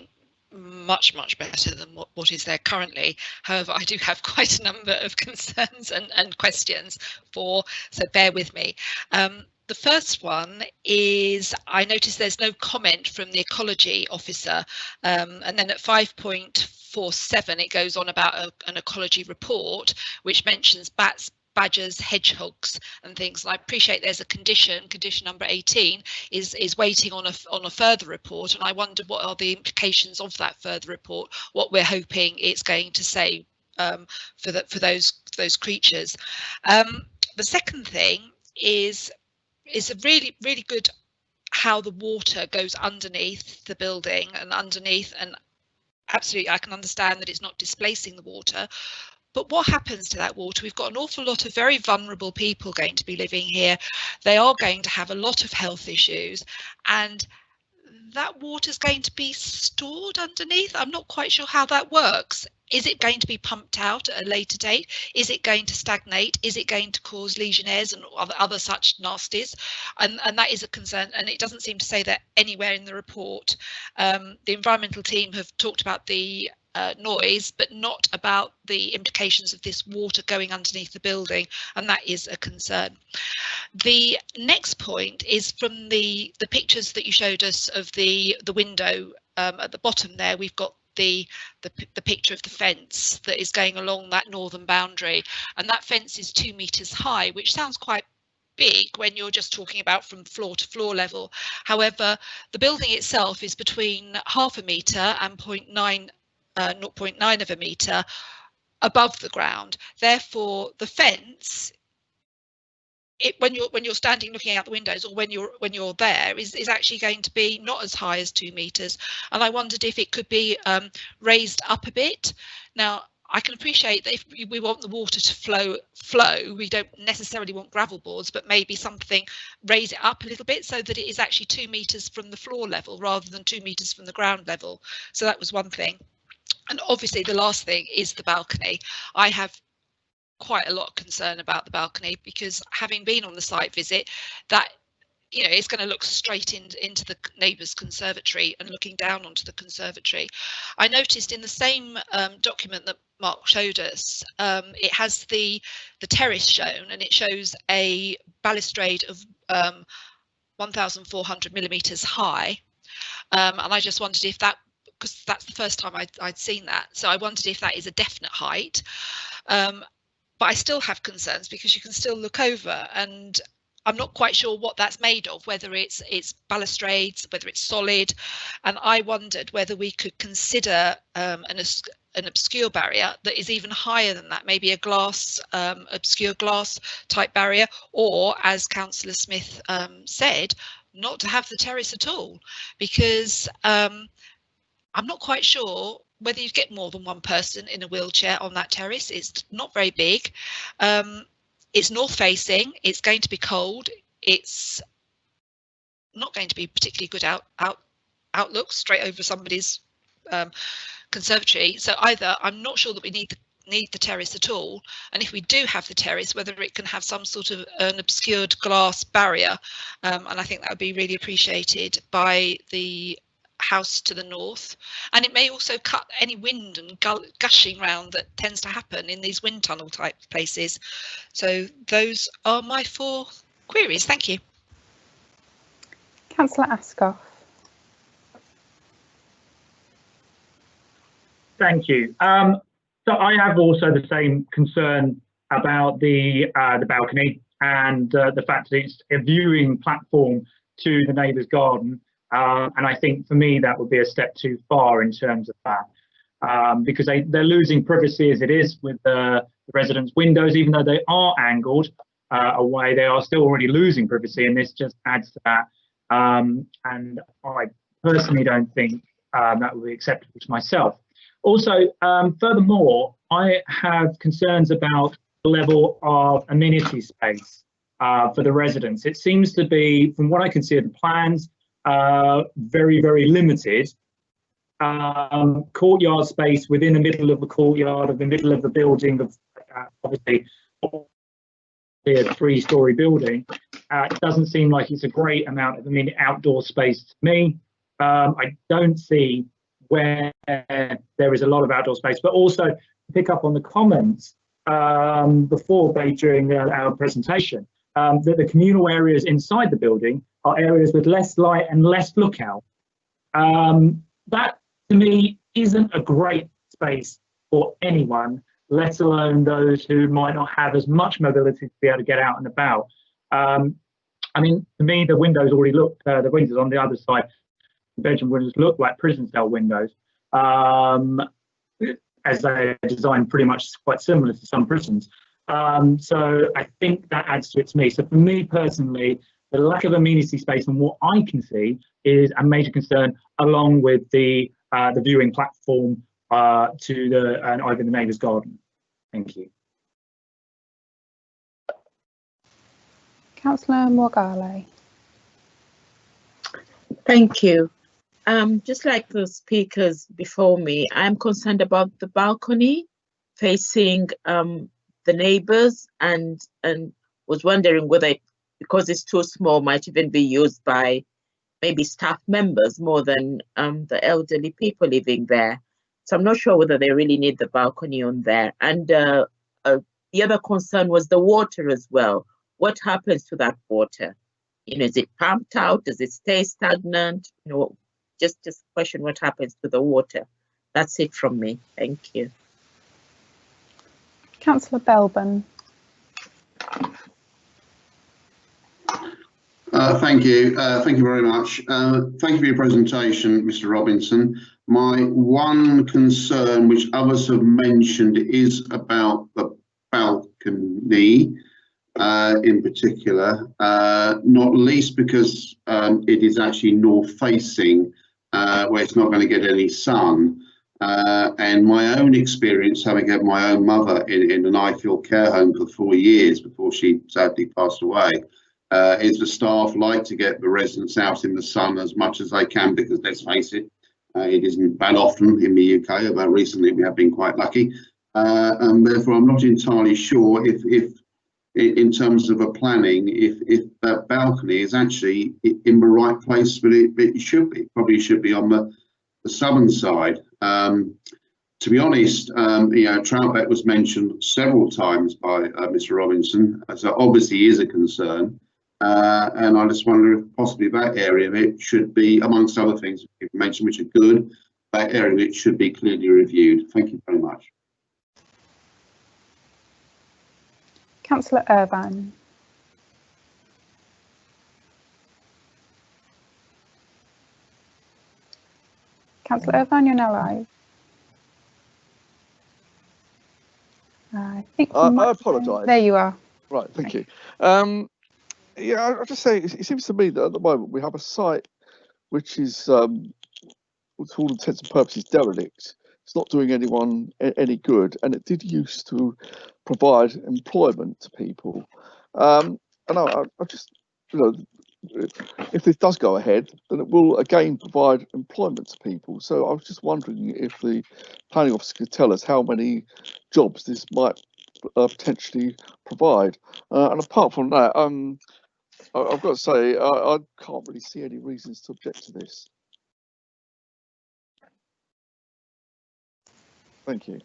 much better than what is there currently. However, I do have quite a number of concerns and questions so bear with me. The first one is, I noticed there's no comment from the ecology officer, and then at 5.47 it goes on about an ecology report which mentions bats, badgers, hedgehogs and things. And I appreciate there's a condition number 18 is waiting on a further report, and I wondered what are the implications of that further report, what we're hoping it's going to say for those creatures. The second thing is a really good how the water goes underneath the building and absolutely I can understand that it's not displacing the water, but what happens to that water? We've got an awful lot of very vulnerable people going to be living here. They are going to have a lot of health issues, and that water is going to be stored underneath. I'm not quite sure how that works. Is it going to be pumped out at a later date? Is it going to stagnate? Is it going to cause Legionnaires and other such nasties? And that is a concern, and it doesn't seem to say that anywhere in the report. The environmental team have talked about the noise, but not about the implications of this water going underneath the building, and that is a concern. The next point is from the pictures that you showed us of the window at the bottom there. We've got the picture of the fence that is going along that northern boundary, and that fence is 2 meters high, which sounds quite big when you're just talking about from floor to floor level. However, the building itself is between 0.5 metre and 0.9 of a metre above the ground. Therefore, the fence, when you're standing looking out the windows, or when you're there, is actually going to be not as high as 2 metres. And I wondered if it could be raised up a bit. Now, I can appreciate that if we want the water to flow, we don't necessarily want gravel boards, but maybe something, raise it up a little bit so that it is actually 2 metres from the floor level rather than 2 metres from the ground level. So that was one thing. And obviously the last thing is the balcony. I have quite a lot of concern about the balcony, because having been on the site visit, that it's going to look straight into the neighbour's conservatory and looking down onto the conservatory. I noticed in the same document that Mark showed us, it has the terrace shown, and it shows a balustrade of 1,400 millimetres high, and I just wondered if that, because that's the first time I'd seen that, so I wondered if that is a definite height. But I still have concerns, because you can still look over, and I'm not quite sure what that's made of, whether it's balustrades, whether it's solid. And I wondered whether we could consider an obscure barrier that is even higher than that, maybe a glass, obscure glass type barrier, or, as Councillor Smith said, not to have the terrace at all, because I'm not quite sure whether you get more than one person in a wheelchair on that terrace. It's not very big. It's north facing. It's going to be cold. It's not going to be particularly good outlook straight over somebody's conservatory. So either I'm not sure that we need the terrace at all, and if we do have the terrace, whether it can have some sort of an obscured glass barrier, and I think that would be really appreciated by the house to the north. And it may also cut any wind and gushing round that tends to happen in these wind tunnel type places. So those are my 4 queries. Thank you. Councillor Ascough. Thank you. So I have also the same concern about the balcony and the fact that it's a viewing platform to the neighbour's garden. And I think for me that would be a step too far in terms of that, because they're losing privacy as it is with the residents' windows. Even though they are angled away, they are still already losing privacy, and this just adds to that. And I personally don't think that would be acceptable to myself. Also, furthermore, I have concerns about the level of amenity space for the residents. It seems to be, from what I can see of the plans, very, very limited. Courtyard space within the middle of the courtyard, of the middle of the building, of obviously a 3-storey building. It doesn't seem like it's a great amount of outdoor space to me. I don't see where there is a lot of outdoor space, but also to pick up on the comments before during our presentation, that the communal areas inside the building are areas with less light and less lookout. That to me isn't a great space for anyone, let alone those who might not have as much mobility to be able to get out and about. I mean, to me, the windows already look, the windows on the other side, the bedroom windows look like prison cell windows, as they're designed pretty much quite similar to some prisons. So I think that adds to it to me. So for me personally, the lack of amenity space and what I can see is a major concern, along with the viewing platform to over the neighbour's garden. Thank you. Councillor Morgale. Thank you. Just like the speakers before me, I'm concerned about the balcony facing the neighbours, and was wondering whether, because it's too small, might even be used by maybe staff members more than the elderly people living there. So I'm not sure whether they really need the balcony on there. And the other concern was the water as well. What happens to that water? You know, is it pumped out? Does it stay stagnant? You know, just question what happens to the water. That's it from me. Thank you. Councillor Belbin. Thank you. Thank you very much. Thank you for your presentation, Mr. Robinson. My one concern, which others have mentioned, is about the balcony in particular, not least because it is actually north facing, where it's not going to get any sun. And my own experience, having had my own mother in an Ifield care home for 4 years before she sadly passed away, is the staff like to get the residents out in the sun as much as they can, because let's face it, it isn't that often in the UK, although recently we have been quite lucky. And therefore I'm not entirely sure if in terms of a planning, if that balcony is actually in the right place, but it should be, probably should be on the southern side. To be honest, Troutbeck was mentioned several times by Mr. Robinson, so obviously is a concern. And I just wonder if possibly that area of it should be, amongst other things people mentioned which are good, that area of it should be clearly reviewed. Thank you very much. Councillor Irvine. Councillor Irvine, you're now live. I think I apologise. There you are. Right, thank you. Yeah, I'll just say it seems to me that at the moment we have a site which is, to all intents and purposes, derelict. It's not doing anyone any good, and it did used to provide employment to people. And I just, if this does go ahead, then it will again provide employment to people. So I was just wondering if the planning officer could tell us how many jobs this might potentially provide. And apart from that, I've got to say, I can't really see any reasons to object to this. Thank you.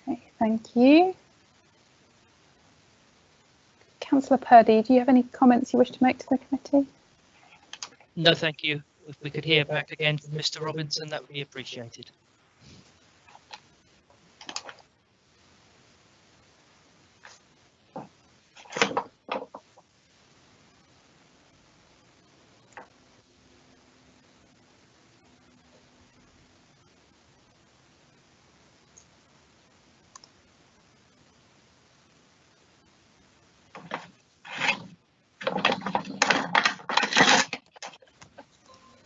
Okay, thank you. Councillor Purdy, do you have any comments you wish to make to the committee? No, thank you. If we could hear back again from Mr. Robinson, that would be appreciated.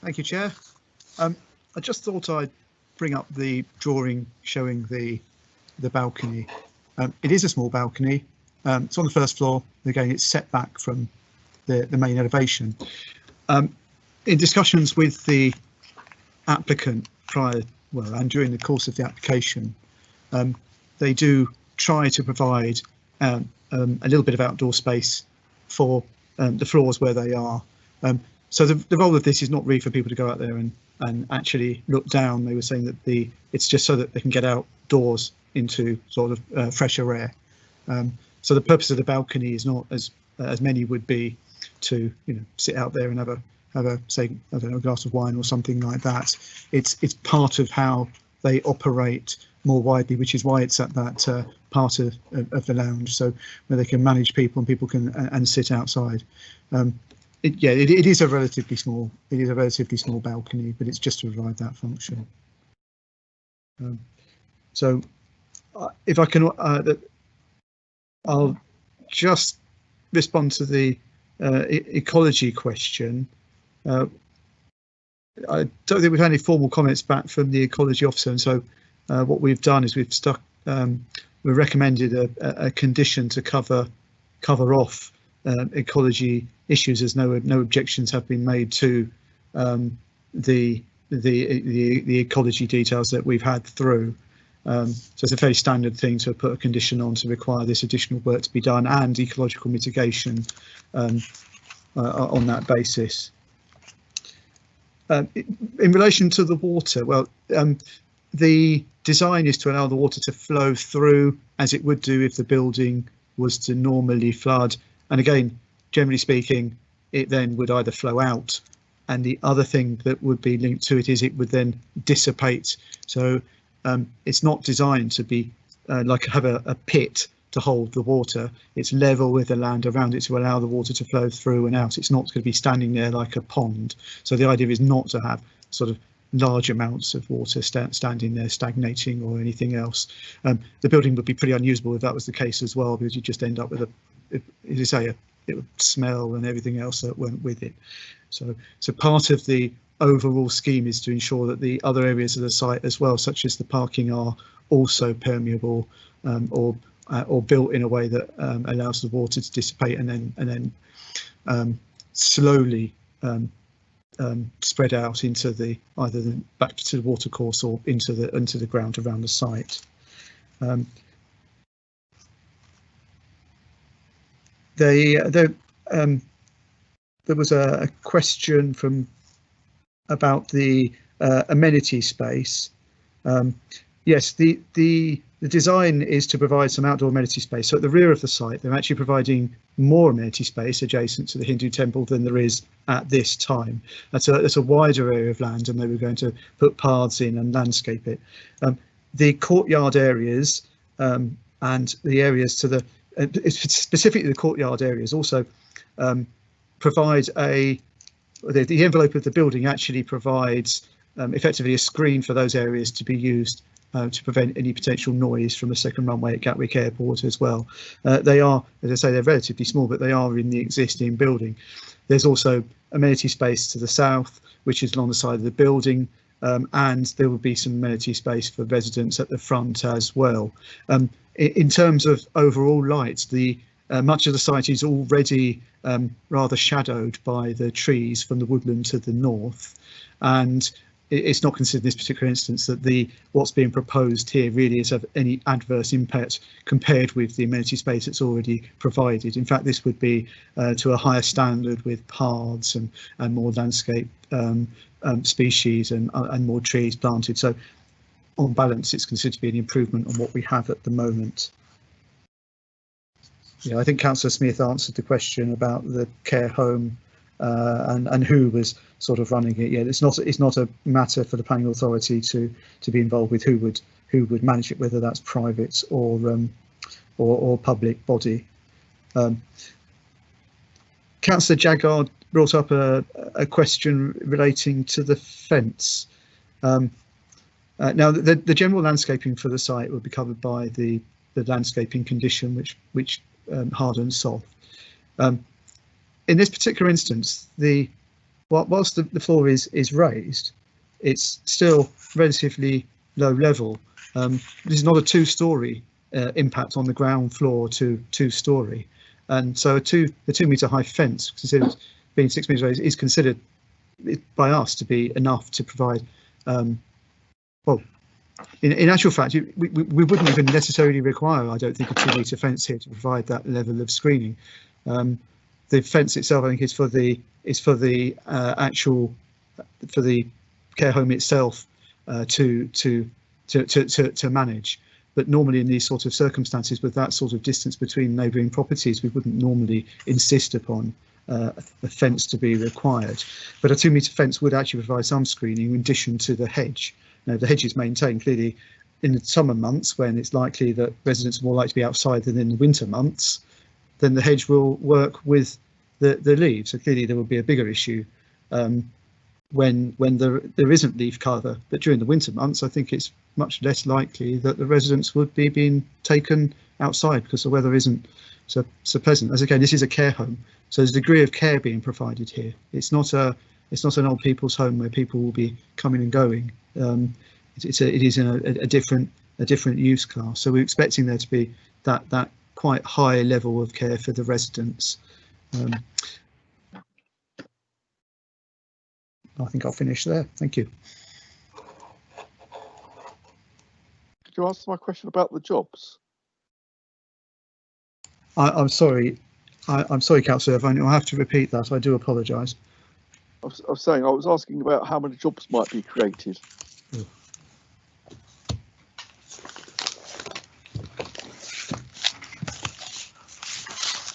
Thank you, Chair. I just thought I'd bring up the drawing showing the balcony. It is a small balcony. It's on the first floor. Again, it's set back from the main elevation. In discussions with the applicant and during the course of the application, they do try to provide a little bit of outdoor space for the floors where they are. So the role of this is not really for people to go out there and actually look down. They were saying that it's just so that they can get outdoors into sort of fresher air. So the purpose of the balcony is not as many would be to sit out there and have a say, I don't know, a glass of wine or something like that. It's part of how they operate more widely, which is why it's at that part of the lounge, so where they can manage people and people can and sit outside. It is a relatively small balcony, but it's just to provide that function. So if I can, I'll just respond to the ecology question. I don't think we've had any formal comments back from the ecology officer, and so what we've done is we've recommended a condition to cover off ecology issues, as no objections have been made to the ecology details that we've had through. So it's a very standard thing to put a condition on to require this additional work to be done and ecological mitigation on that basis. In relation to the water, well, the design is to allow the water to flow through as it would do if the building was to normally flood. And again, generally speaking, it then would either flow out, and the other thing that would be linked to it is it would then dissipate. So it's not designed to be like have a pit to hold the water. It's level with the land around it to allow the water to flow through and out. It's not going to be standing there like a pond. So the idea is not to have sort of large amounts of water standing there stagnating or anything else. The building would be pretty unusable if that was the case as well, because you just end up with as you say, it would smell and everything else that went with it. So part of the overall scheme is to ensure that the other areas of the site as well, such as the parking, are also permeable or built in a way that allows the water to dissipate and then slowly spread out into either back to the watercourse or into the ground around the site. There was a question about the amenity space. Yes, the design is to provide some outdoor amenity space. So at the rear of the site, they're actually providing more amenity space adjacent to the Hindu temple than there is at this time. That's a wider area of land, and they were going to put paths in and landscape it. The courtyard areas and the areas to the specifically the courtyard areas also provide the envelope of the building actually provides effectively a screen for those areas to be used to prevent any potential noise from the second runway at Gatwick Airport as well. They are, as I say, they're relatively small, but they are in the existing building. There's also amenity space to the south, which is along the side of the building, and there will be some amenity space for residents at the front as well. In terms of overall light, much of the site is already rather shadowed by the trees from the woodland to the north, and it's not considered in this particular instance that what's being proposed here really is of any adverse impact compared with the amenity space that's already provided. In fact, this would be to a higher standard with paths and more landscape species and more trees planted. So on balance, it's considered to be an improvement on what we have at the moment. Yeah, I think Councillor Smith answered the question about the care home and who was sort of running it. Yeah, it's not a matter for the planning authority to be involved with who would manage it, whether that's private or public body. Councillor Jaggard brought up a question relating to the fence. Now the general landscaping for the site will be covered by the landscaping condition which hardens soft. In this particular instance, whilst the floor is raised, it's still relatively low level. This is not a two-storey impact on the ground floor to two-storey, and so the 2 metre high fence, considered being 6 metres raised, is considered by us to be enough to provide. Well, in actual fact, we wouldn't even necessarily require, I don't think, a 2 metre fence here to provide that level of screening. The fence itself, I think, is for the care home itself to manage. But normally in these sort of circumstances, with that sort of distance between neighbouring properties, we wouldn't normally insist upon a fence to be required. But a 2 metre fence would actually provide some screening in addition to the hedge. Now, the hedge is maintained clearly in the summer months when it's likely that residents are more likely to be outside than in the winter months. Then the hedge will work with the leaves. So clearly there will be a bigger issue when there isn't leaf cover. But during the winter months, I think it's much less likely that the residents would be being taken outside because the weather isn't so pleasant. As again, this is a care home, so there's a degree of care being provided here. It's not an old people's home where people will be coming and going. It is in a different use class. So we're expecting there to be that quite high level of care for the residents. I think I'll finish there. Thank you. Could you answer my question about the jobs? I'm sorry. I'm sorry, Councillor. I'll have to repeat that. I do apologise. I was saying I was asking about how many jobs might be created.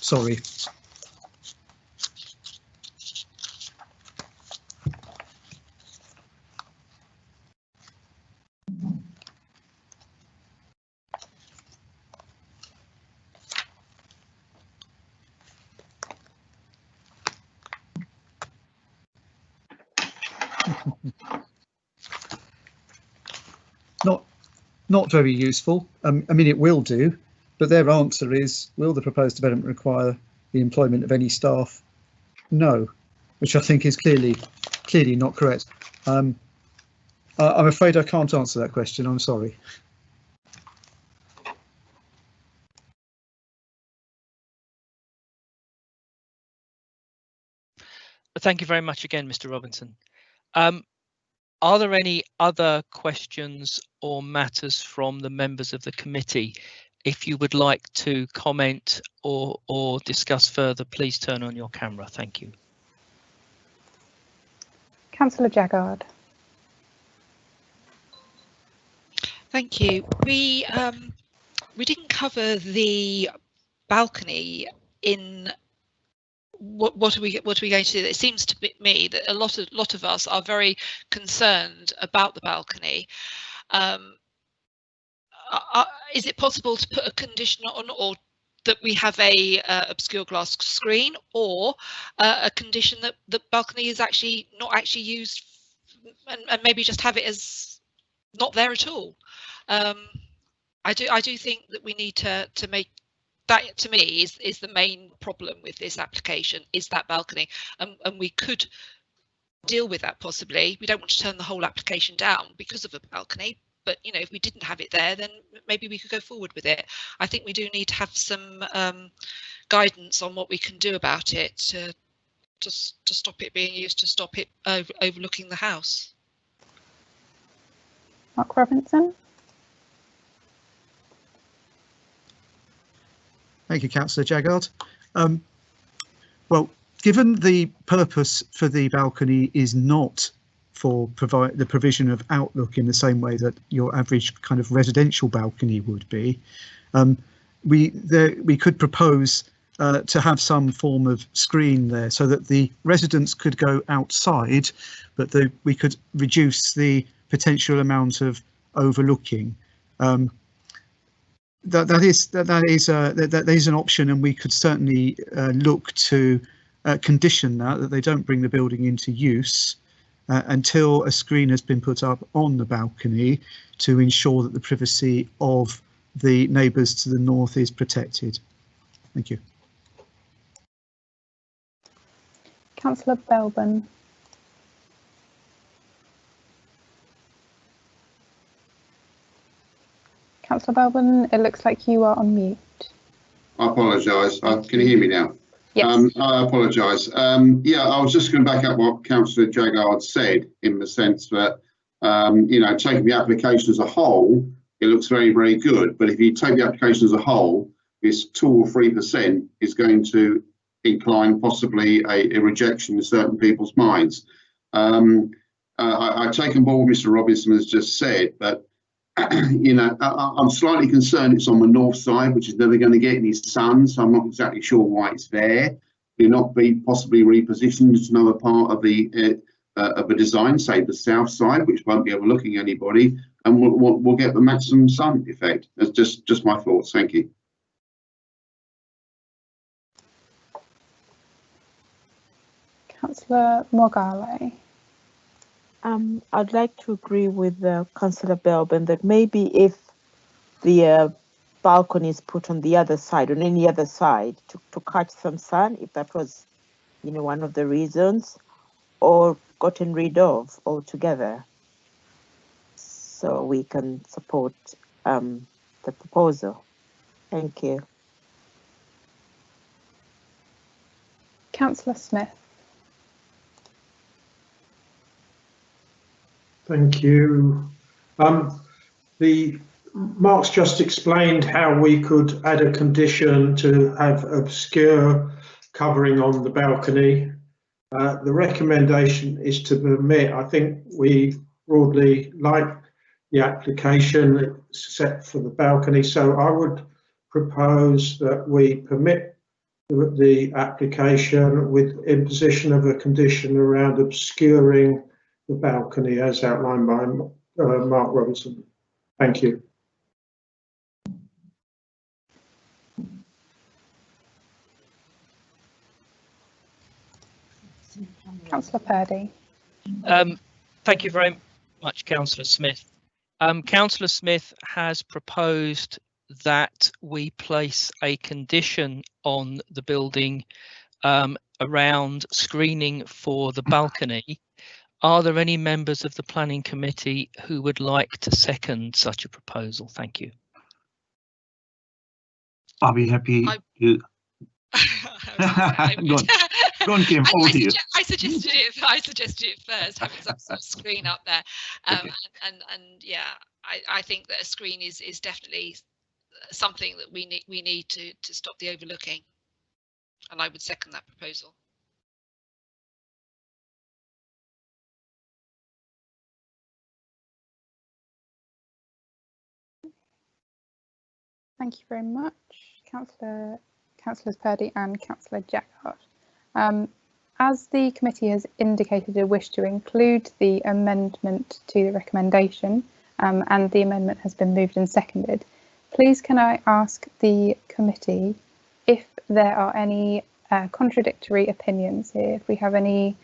Sorry. Not very useful. I mean, it will do, but their answer is, will the proposed development require the employment of any staff? No, which I think is clearly not correct. I'm afraid I can't answer that question. I'm sorry. Thank you very much again, Mr. Robinson. Are there any other questions or matters from the members of the committee? If you would like to comment or discuss further, please turn on your camera. Thank you. Councillor Jaggard. Thank you. We didn't cover the balcony in what are we going to do? It seems to me that a lot of us are very concerned about the balcony. Is it possible to put a condition on, or that we have a obscure glass screen, or a condition that the balcony is actually not actually used, and maybe just have it as not there at all? I do think that we need to make that, to me, is the main problem with this application, is that balcony, and we could deal with that possibly. We don't want to turn the whole application down because of a balcony, but you know, if we didn't have it there, then maybe we could go forward with it. I think we do need to have some guidance on what we can do about it to stop it being used, to stop it overlooking the house. Mark Robinson. Thank you, Councillor Jaggard. Well, given the purpose for the balcony is not for the provision of outlook in the same way that your average kind of residential balcony would be, we could propose to have some form of screen there so that the residents could go outside, but we could reduce the potential amount of overlooking. That is an option, and we could certainly look to condition that they don't bring the building into use until a screen has been put up on the balcony to ensure that the privacy of the neighbours to the north is protected. Thank you. Councillor Belbin. Councillor Belbin, it looks like you are on mute. I apologise. Can you hear me now? Yes. I apologise. Yeah, I was just going to back up what Councillor Jaggard said, in the sense that, you know, taking the application as a whole, it looks very, very good. But if you take the application as a whole, this 2 or 3% is going to incline possibly a rejection in certain people's minds. I take on board what Mr. Robinson has just said, but you know, I'm slightly concerned it's on the north side, which is never going to get any sun, so I'm not exactly sure why it's there. Will not be possibly repositioned to another part of the design, say the south side, which won't be overlooking anybody, and we'll get the maximum sun effect. That's just my thoughts. Thank you. Councillor Morgale. I'd like to agree with Councillor Belbin that maybe if the balcony is put on the other side, on any other side, to catch some sun, if that was, you know, one of the reasons, or gotten rid of altogether, so we can support the proposal. Thank you. Councillor Smith. Thank you. Mark's just explained how we could add a condition to have obscure covering on the balcony. The recommendation is to permit. I think we broadly like the application set for the balcony, so I would propose that we permit the application with imposition of a condition around obscuring the balcony as outlined by Mark Robinson. Thank you. Councillor Purdy. Thank you very much, Councillor Smith. Councillor Smith has proposed that we place a condition on the building around screening for the balcony. Are there any members of the planning committee who would like to second such a proposal? Thank you. I'll be happy to. Go on, Kim. I suggested it first, having some sort of screen up there, and yeah, I think that a screen is definitely something that we need to stop the overlooking, and I would second that proposal. Thank you very much, Councillors Purdy and Councillor Jaggard. As the committee has indicated a wish to include the amendment to the recommendation, and the amendment has been moved and seconded, please can I ask the committee if there are any contradictory opinions here, if we have any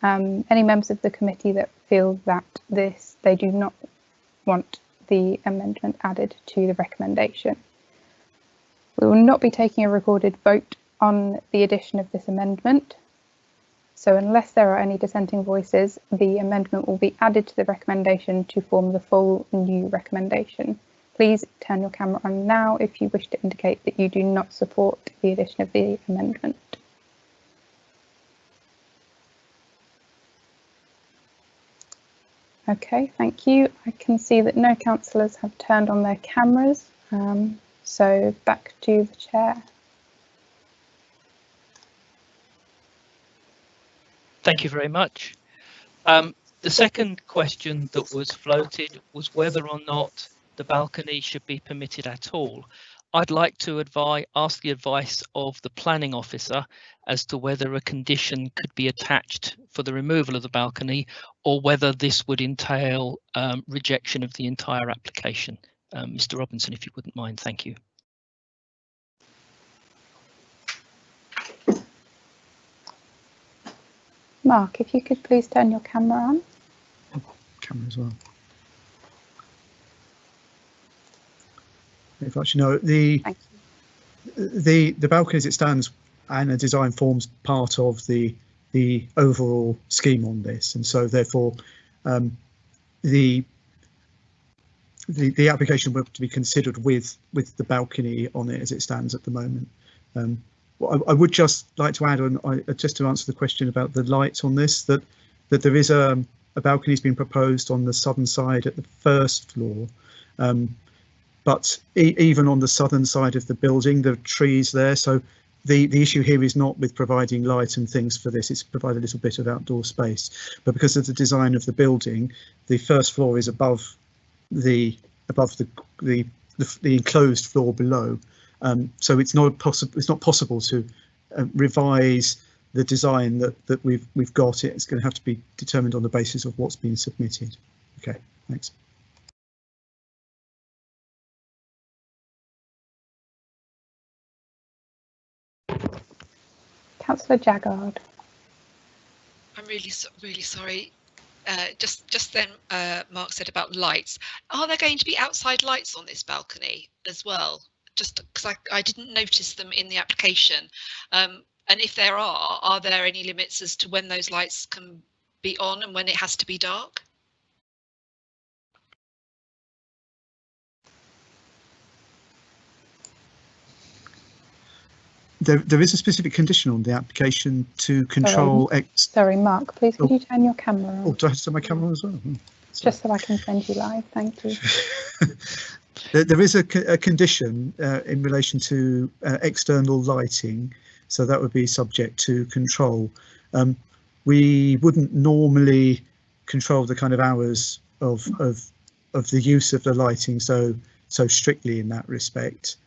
members of the committee that feel that they do not want the amendment added to the recommendation. We will not be taking a recorded vote on the addition of this amendment. So unless there are any dissenting voices, the amendment will be added to the recommendation to form the full new recommendation. Please turn your camera on now if you wish to indicate that you do not support the addition of the amendment. Okay, thank you. I can see that no councillors have turned on their cameras. So back to the chair. Thank you very much. The second question that was floated was whether or not the balcony should be permitted at all. I'd like to ask the advice of the planning officer as to whether a condition could be attached for the removal of the balcony, or whether this would entail rejection of the entire application. Mr. Robinson, if you wouldn't mind, thank you. Mark, if you could please turn your camera on. Camera as well. If actually no, the balcony as it stands and the design forms part of the overall scheme on this, and so therefore the application will have to be considered with the balcony on it as it stands at the moment. I would just like to add on, just to answer the question about the lights on this, that there is a balcony has been proposed on the southern side at the first floor, but even on the southern side of the building, there are trees there. So the issue here is not with providing light and things for this, it's provide a little bit of outdoor space. But because of the design of the building, the first floor is above the enclosed floor below. So it's not possible to revise the design that we've got. It's going to have to be determined on the basis of what's been submitted. Okay, thanks. Councillor Jaggard. I'm really sorry. Just then, Mark said about lights. Are there going to be outside lights on this balcony as well? Just because I didn't notice them in the application. And if there are there any limits as to when those lights can be on and when it has to be dark? There is a specific condition on the application to control. Sorry, Mark, please could you turn your camera on? Oh, do I have to turn my camera on as well? Just so I can send you live, thank you. There is a condition in relation to external lighting, so that would be subject to control. We wouldn't normally control the kind of hours of the use of the lighting so strictly in that respect.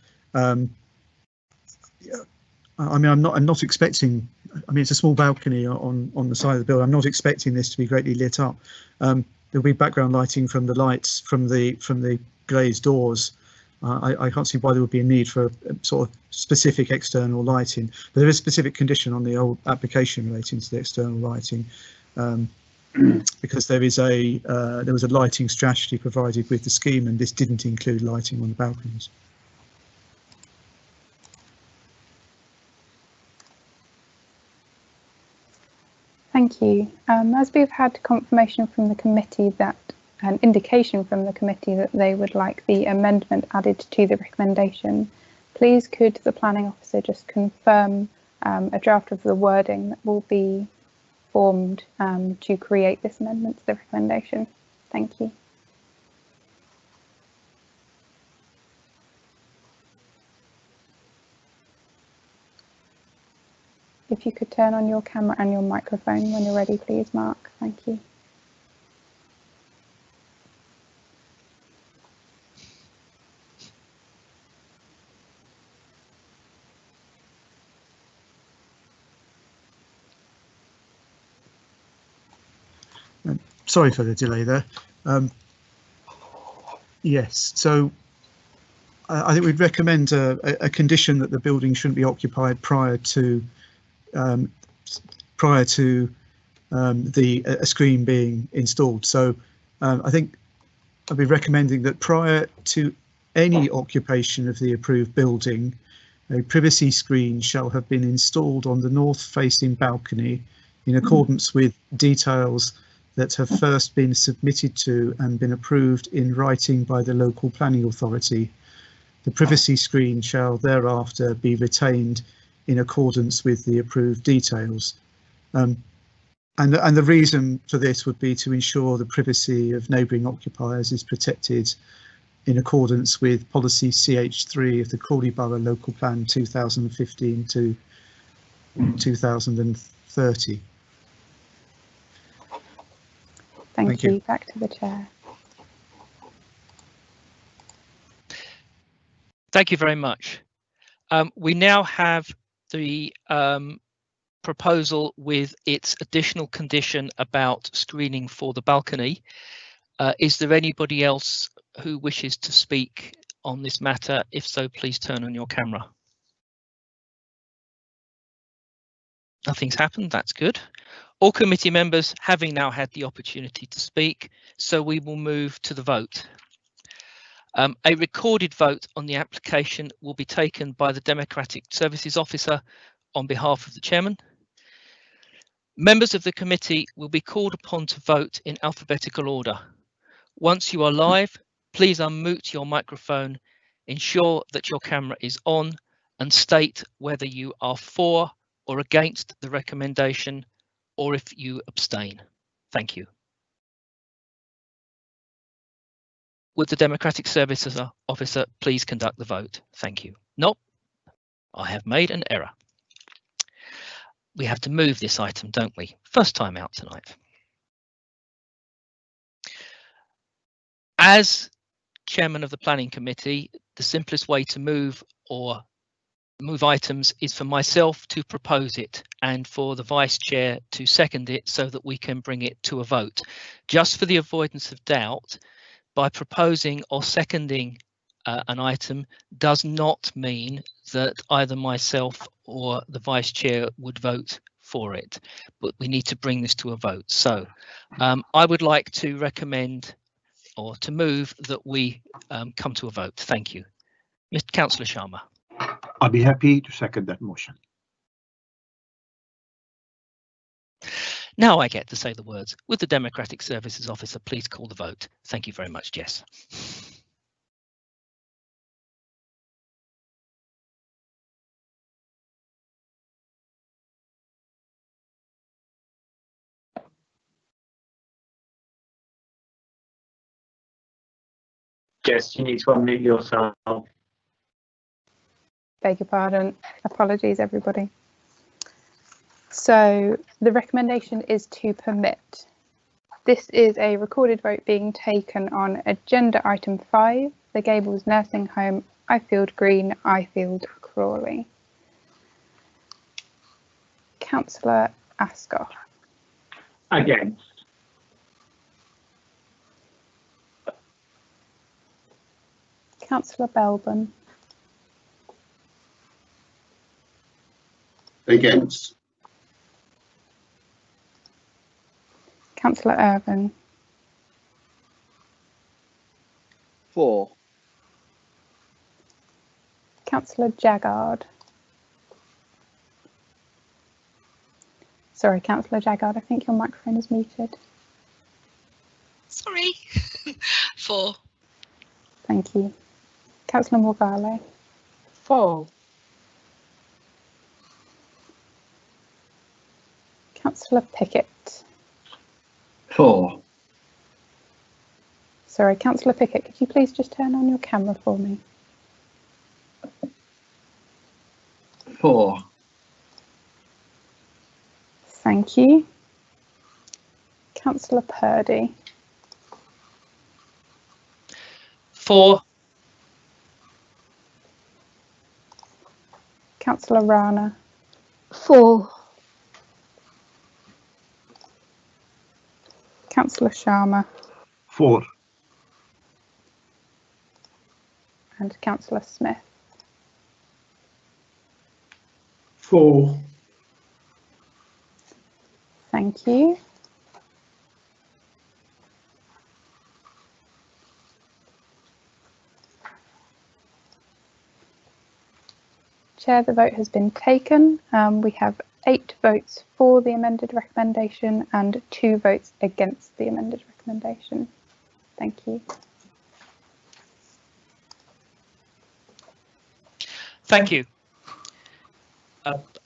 I mean, I'm not expecting. I mean, it's a small balcony on the side of the building. I'm not expecting this to be greatly lit up. There'll be background lighting from the lights from the glazed doors. I can't see why there would be a need for a sort of specific external lighting. But there is a specific condition on the old application relating to the external lighting. because there was a lighting strategy provided with the scheme, and this didn't include lighting on the balconies. Thank you. As we've had confirmation from the committee that an indication from the committee that they would like the amendment added to the recommendation, please could the planning officer just confirm a draft of the wording that will be formed to create this amendment to the recommendation. Thank you. If you could turn on your camera and your microphone when you're ready, please, Mark. Thank you. Sorry for the delay there. Yes, so I think we'd recommend a condition that the building shouldn't be occupied prior to a screen being installed. So I think I'd be recommending that prior to any occupation of the approved building, a privacy screen shall have been installed on the north-facing balcony in accordance with details that have first been submitted to and been approved in writing by the local planning authority. The privacy screen shall thereafter be retained in accordance with the approved details. And the reason for this would be to ensure the privacy of neighbouring occupiers is protected in accordance with policy CH3 of the Crawley Borough Local Plan 2015 to 2030. Thank you. Back to the chair. Thank you very much. We now have the proposal with its additional condition about screening for the balcony. Is there anybody else who wishes to speak on this matter? If so, please turn on your camera. Nothing's happened. That's good. All committee members having now had the opportunity to speak, so we will move to the vote. A recorded vote on the application will be taken by the Democratic Services Officer on behalf of the Chairman. Members of the committee will be called upon to vote in alphabetical order. Once you are live, please unmute your microphone, ensure that your camera is on, and state whether you are for or against the recommendation, or if you abstain. Thank you. Would the Democratic Services Officer please conduct the vote? Thank you. Nope, I have made an error. We have to move this item, don't we? First time out tonight. As Chairman of the Planning Committee, the simplest way to move items is for myself to propose it and for the Vice Chair to second it so that we can bring it to a vote. Just for the avoidance of doubt, by proposing or seconding an item does not mean that either myself or the Vice Chair would vote for it, but we need to bring this to a vote. So I would like to recommend or to move that we come to a vote. Thank you. Mr. Councillor Sharma. I'll be happy to second that motion. Now I get to say the words. Would the Democratic Services Officer please call the vote? Thank you very much, Jess. Jess, you need to unmute yourself. Beg your pardon. Apologies, everybody. So the recommendation is to permit. This is a recorded vote being taken on agenda item 5, the Gables Nursing Home, Ifield Green, Ifield, Crawley. Councillor Ascot. Against. Councillor Belbin. Against. Councillor Irvine. 4. Councillor Jaggard. Sorry, Councillor Jaggard, I think your microphone is muted. Sorry. 4. Thank you. Councillor Morgale. 4. Councillor Pickett. 4. Sorry, Councillor Pickett, could you please just turn on your camera for me? 4. Thank you. Councillor Purdy. 4. Councillor Rana. 4. Councillor Sharma. 4. And Councillor Smith. 4. Thank you. Chair, the vote has been taken. We have 8 votes for the amended recommendation and 2 votes against the amended recommendation. Thank you. Thank you.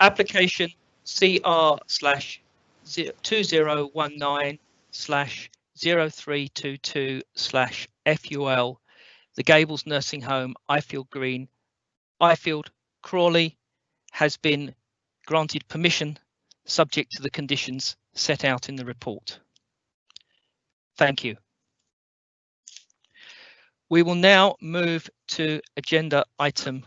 Application CR/2019/0322/FUL, the Gables Nursing Home, Ifield Green, Ifield, Crawley, has been granted permission subject to the conditions set out in the report. Thank you. We will now move to agenda item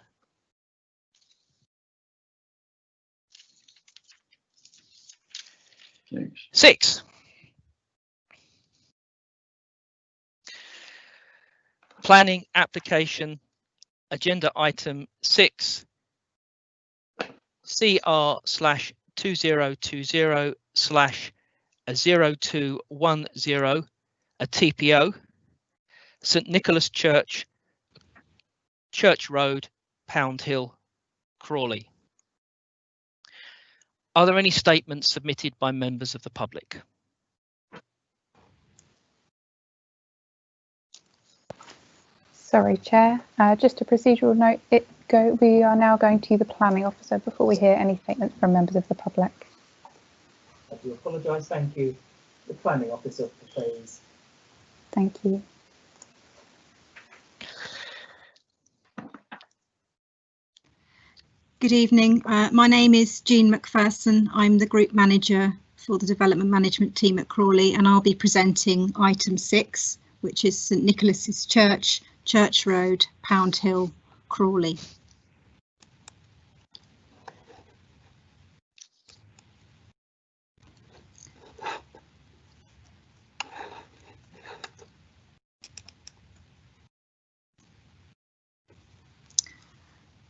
6. Planning application, agenda item 6, CR/2020/0210, a TPO, St Nicholas Church, Church Road, Pound Hill, Crawley. Are there any statements submitted by members of the public? Sorry, Chair. Just a procedural note. We are now going to the planning officer before we hear any statements from members of the public. I do apologise. Thank you. The planning officer, please. Thank you. Good evening. My name is Jean McPherson. I'm the Group Manager for the Development Management team at Crawley, and I'll be presenting item 6, which is St Nicholas's Church, Church Road, Pound Hill, Crawley.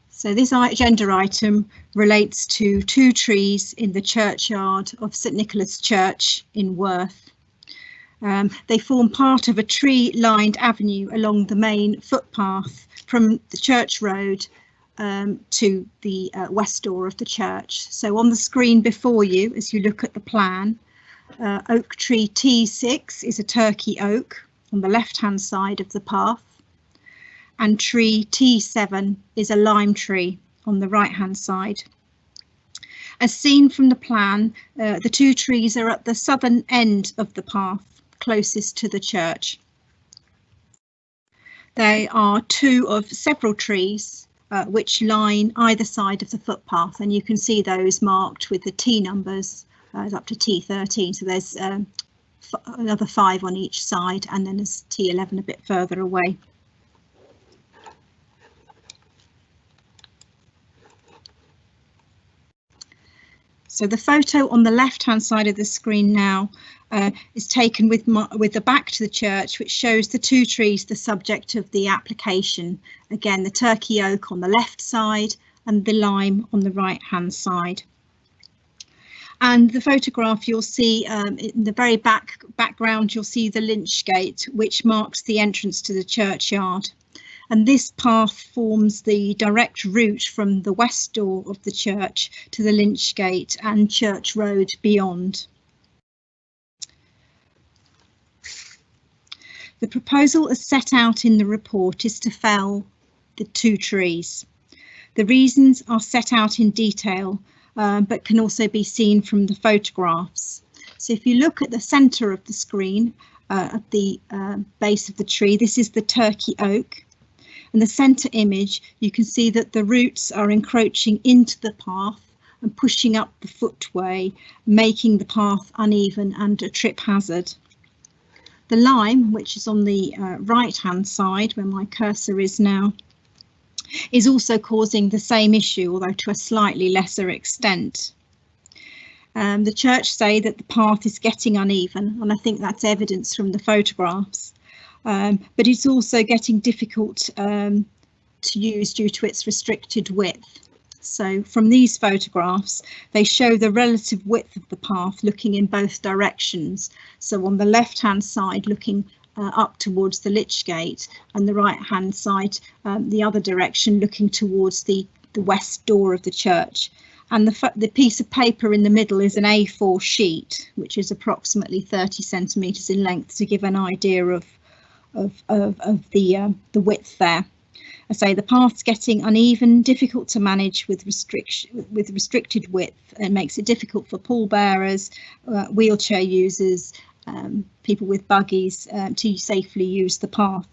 So this agenda item relates to 2 trees in the churchyard of St Nicholas Church in Worth. They form part of a tree-lined avenue along the main footpath from the church road to the west door of the church. So on the screen before you, as you look at the plan, oak tree T6 is a turkey oak on the left-hand side of the path, and tree T7 is a lime tree on the right-hand side. As seen from the plan, the 2 trees are at the southern end of the path, closest to the church. They are 2 of several trees which line either side of the footpath, and you can see those marked with the T numbers up to T13. So there's another 5 on each side, and then there's T11 a bit further away. So the photo on the left-hand side of the screen now is taken with the back to the church, which shows the 2 trees the subject of the application. Again, the turkey oak on the left side and the lime on the right-hand side. And the photograph you'll see in the very background, you'll see the lynch gate, which marks the entrance to the churchyard. And this path forms the direct route from the west door of the church to the lynch gate and Church Road beyond. The proposal as set out in the report is to fell the 2 trees. The reasons are set out in detail, but can also be seen from the photographs. So if you look at the centre of the screen, at the base of the tree, this is the turkey oak. In the centre image, you can see that the roots are encroaching into the path and pushing up the footway, making the path uneven and a trip hazard. The lime, which is on the right-hand side, where my cursor is now, is also causing the same issue, although to a slightly lesser extent. The church say that the path is getting uneven, and I think that's evidence from the photographs. But it's also getting difficult to use due to its restricted width. So from these photographs, they show the relative width of the path looking in both directions. So on the left hand side looking up towards the lych gate, and the right hand side the other direction looking towards the west door of the church. And the piece of paper in the middle is an A4 sheet, which is approximately 30 centimetres in length, to give an idea of the width there. I say the path's getting uneven, difficult to manage with restricted width, and makes it difficult for pallbearers, wheelchair users, people with buggies to safely use the path.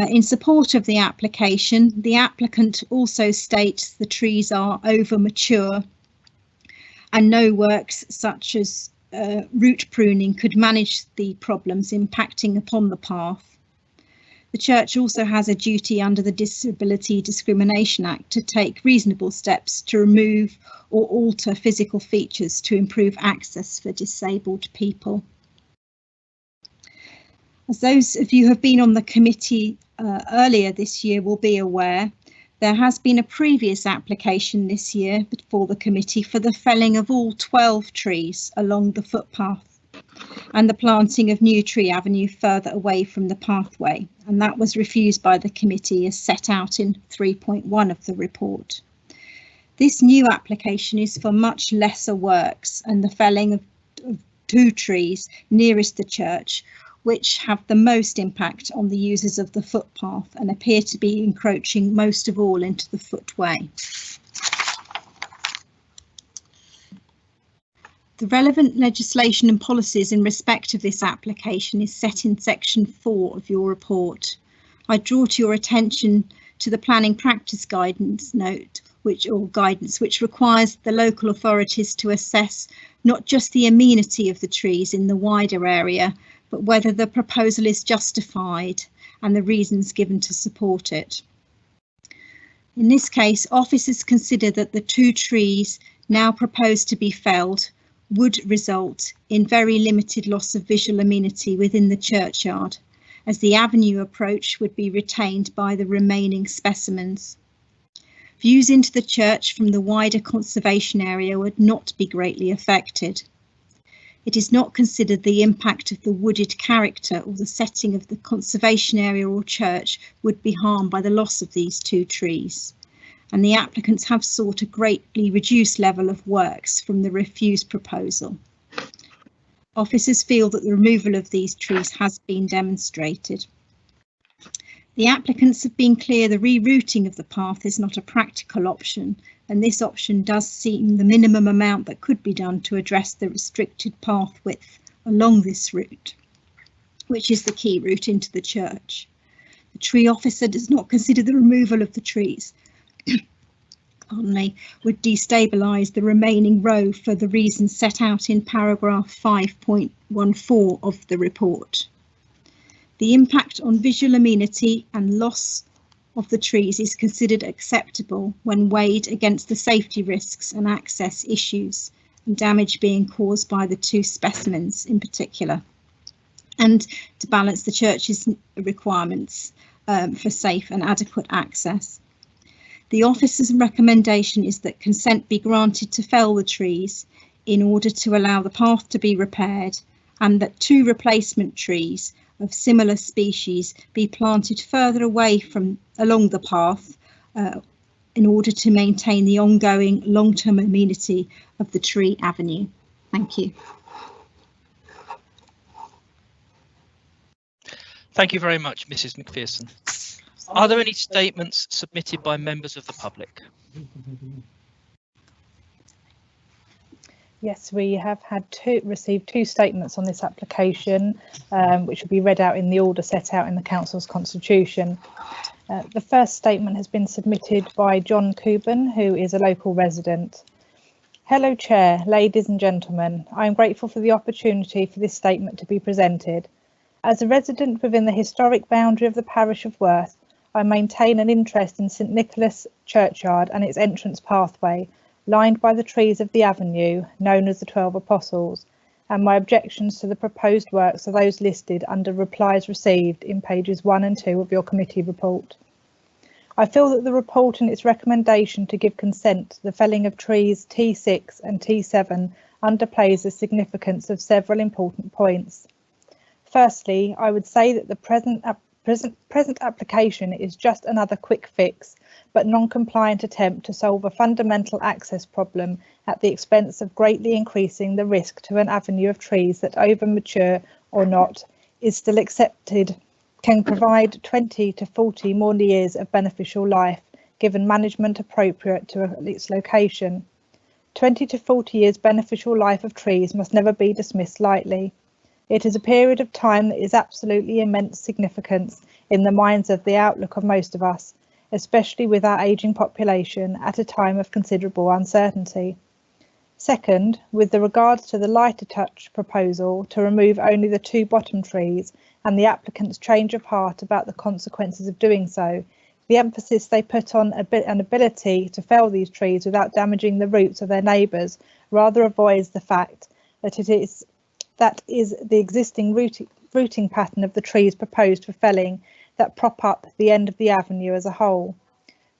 In support of the application, the applicant also states the trees are over mature and no works such as root pruning could manage the problems impacting upon the path. The church also has a duty under the Disability Discrimination Act to take reasonable steps to remove or alter physical features to improve access for disabled people. As those of you who have been on the committee earlier this year will be aware, there has been a previous application this year before the committee for the felling of all 12 trees along the footpath and the planting of new tree avenue further away from the pathway, and that was refused by the committee as set out in 3.1 of the report. This new application is for much lesser works and the felling of 2 trees nearest the church, which have the most impact on the users of the footpath and appear to be encroaching most of all into the footway. The relevant legislation and policies in respect of this application is set in section 4 of your report. I draw to your attention to the planning practice guidance note, which requires the local authorities to assess not just the amenity of the trees in the wider area, but whether the proposal is justified and the reasons given to support it. In this case, officers consider that the 2 trees now proposed to be felled would result in very limited loss of visual amenity within the churchyard, as the avenue approach would be retained by the remaining specimens. Views into the church from the wider conservation area would not be greatly affected. It is not considered the impact of the wooded character or the setting of the conservation area or church would be harmed by the loss of these 2 trees. And the applicants have sought a greatly reduced level of works from the refused proposal. Officers feel that the removal of these trees has been demonstrated. The applicants have been clear the rerouting of the path is not a practical option, and this option does seem the minimum amount that could be done to address the restricted path width along this route, which is the key route into the church. The tree officer does not consider the removal of the trees would destabilise the remaining row for the reasons set out in paragraph 5.14 of the report. The impact on visual amenity and loss of the trees is considered acceptable when weighed against the safety risks and access issues and damage being caused by the 2 specimens in particular, and to balance the church's requirements for safe and adequate access. The officer's recommendation is that consent be granted to fell the trees in order to allow the path to be repaired, and that 2 replacement trees of similar species be planted further away from along the path in order to maintain the ongoing long-term amenity of the tree avenue. Thank you. Thank you very much, Mrs. McPherson. Are there any statements submitted by members of the public? Yes, we have received 2 statements on this application, which will be read out in the order set out in the Council's constitution. The first statement has been submitted by John Cuban, who is a local resident. Hello, Chair, ladies and gentlemen. I am grateful for the opportunity for this statement to be presented. As a resident within the historic boundary of the parish of Worth, I maintain an interest in St Nicholas Churchyard and its entrance pathway, lined by the trees of the avenue, known as the 12 Apostles, and my objections to the proposed works are those listed under replies received in pages 1 and 2 of your committee report. I feel that the report and its recommendation to give consent to the felling of trees T6 and T7 underplays the significance of several important points. Firstly, I would say that the present application is just another quick fix but non-compliant attempt to solve a fundamental access problem at the expense of greatly increasing the risk to an avenue of trees that, over mature or not, is still accepted, can provide 20 to 40 more years of beneficial life, given management appropriate to its location. 20 to 40 years beneficial life of trees must never be dismissed lightly. It is a period of time that is absolutely immense significance in the minds of the outlook of most of us, especially with our ageing population at a time of considerable uncertainty. Second, with the regards to the lighter touch proposal to remove only the 2 bottom trees and the applicant's change of heart about the consequences of doing so, the emphasis they put on an ability to fell these trees without damaging the roots of their neighbours rather avoids the fact that that is the existing rooting pattern of the trees proposed for felling that prop up the end of the avenue as a whole.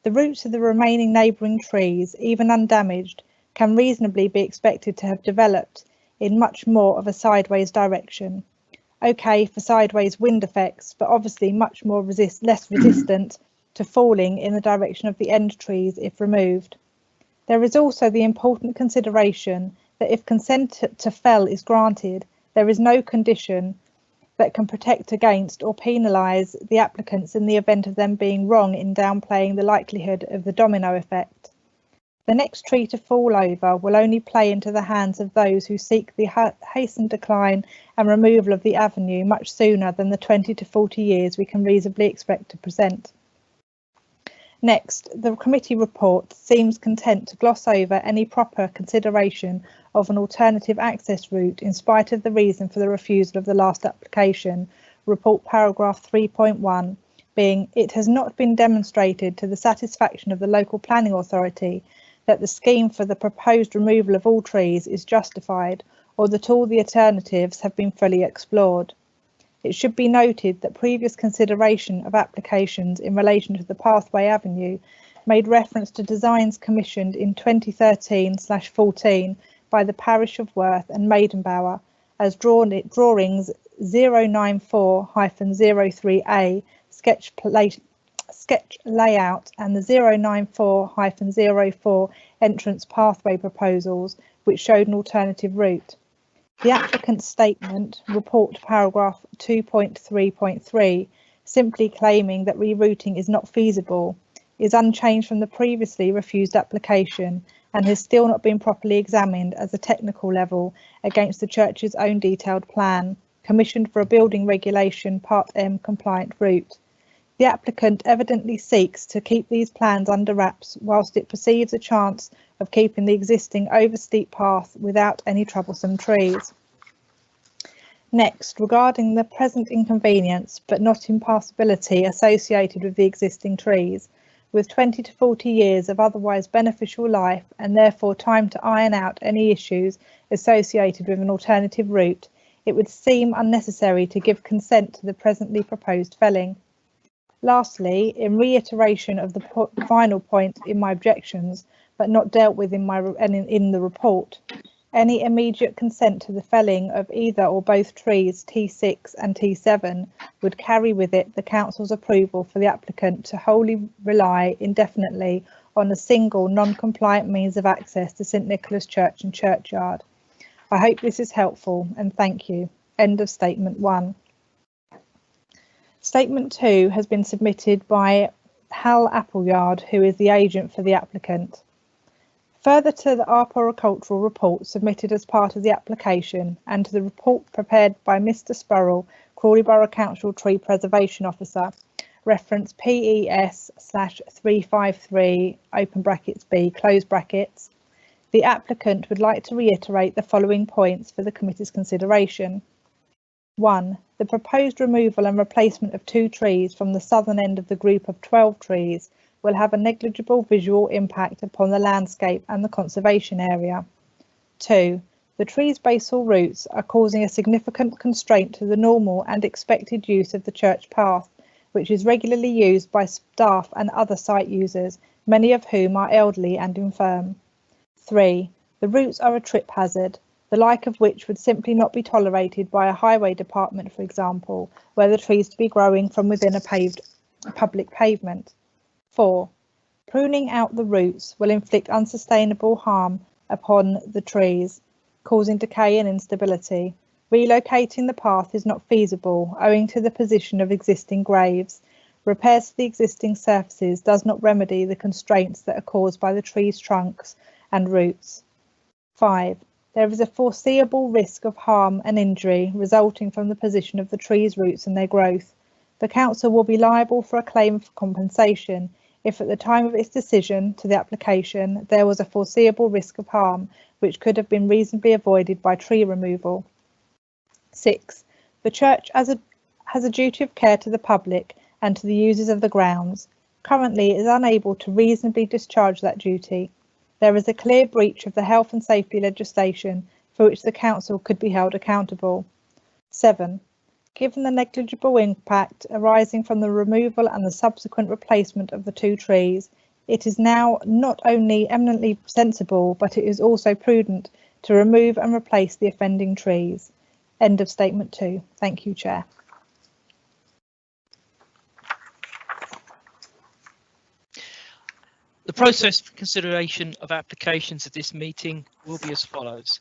The roots of the remaining neighbouring trees, even undamaged, can reasonably be expected to have developed in much more of a sideways direction. Okay for sideways wind effects, but obviously much more less resistant to falling in the direction of the end trees if removed. There is also the important consideration that if consent to fell is granted, there is no condition that can protect against or penalise the applicants in the event of them being wrong in downplaying the likelihood of the domino effect. The next tree to fall over will only play into the hands of those who seek the hastened decline and removal of the avenue much sooner than the 20 to 40 years we can reasonably expect to present. Next, the committee report seems content to gloss over any proper consideration of an alternative access route in spite of the reason for the refusal of the last application, report paragraph 3.1, being it has not been demonstrated to the satisfaction of the local planning authority that the scheme for the proposed removal of all trees is justified or that all the alternatives have been fully explored. It should be noted that previous consideration of applications in relation to the Pathway Avenue made reference to designs commissioned in 2013/14 by the parish of Worth and Maidenbower as drawings 094-03A sketch layout and the 094-04 entrance pathway proposals, which showed an alternative route. The applicant's statement, report paragraph 2.3.3, simply claiming that rerouting is not feasible, is unchanged from the previously refused application and has still not been properly examined as a technical level against the church's own detailed plan, commissioned for a building regulation Part M compliant route. The applicant evidently seeks to keep these plans under wraps whilst it perceives a chance of keeping the existing oversteep path without any troublesome trees. Next, regarding the present inconvenience but not impassability associated with the existing trees, with 20 to 40 years of otherwise beneficial life and therefore time to iron out any issues associated with an alternative route, it would seem unnecessary to give consent to the presently proposed felling. Lastly, in reiteration of the final point in my objections, but not dealt with in the report, any immediate consent to the felling of either or both trees T6 and T7 would carry with it the Council's approval for the applicant to wholly rely indefinitely on a single non-compliant means of access to St Nicholas Church and Churchyard. I hope this is helpful and thank you. End of Statement 1. Statement 2 has been submitted by Hal Appleyard, who is the agent for the applicant. Further to the arboricultural report submitted as part of the application and to the report prepared by Mr Spurrell, Crawley Borough Council Tree Preservation Officer, reference PES/353 open brackets B close brackets, the applicant would like to reiterate the following points for the committee's consideration. 1. The proposed removal and replacement of 2 trees from the southern end of the group of 12 trees will have a negligible visual impact upon the landscape and the conservation area. 2. The tree's basal roots are causing a significant constraint to the normal and expected use of the church path, which is regularly used by staff and other site users, many of whom are elderly and infirm. 3. The roots are a trip hazard, the like of which would simply not be tolerated by a highway department, for example, where the trees to be growing from within a paved public pavement. 4. Pruning out the roots will inflict unsustainable harm upon the trees, causing decay and instability. Relocating the path is not feasible owing to the position of existing graves. Repairs to the existing surfaces does not remedy the constraints that are caused by the tree's trunks and roots. 5. There is a foreseeable risk of harm and injury resulting from the position of the tree's roots and their growth. The council will be liable for a claim for compensation if at the time of its decision to the application there was a foreseeable risk of harm which could have been reasonably avoided by tree removal. 6. The church has a duty of care to the public and to the users of the grounds. Currently it is unable to reasonably discharge that duty. There is a clear breach of the health and safety legislation for which the council could be held accountable. 7. Given the negligible impact arising from the removal and the subsequent replacement of the 2 trees, it is now not only eminently sensible, but it is also prudent to remove and replace the offending trees. End of Statement 2. Thank you, Chair. The process for consideration of applications at this meeting will be as follows.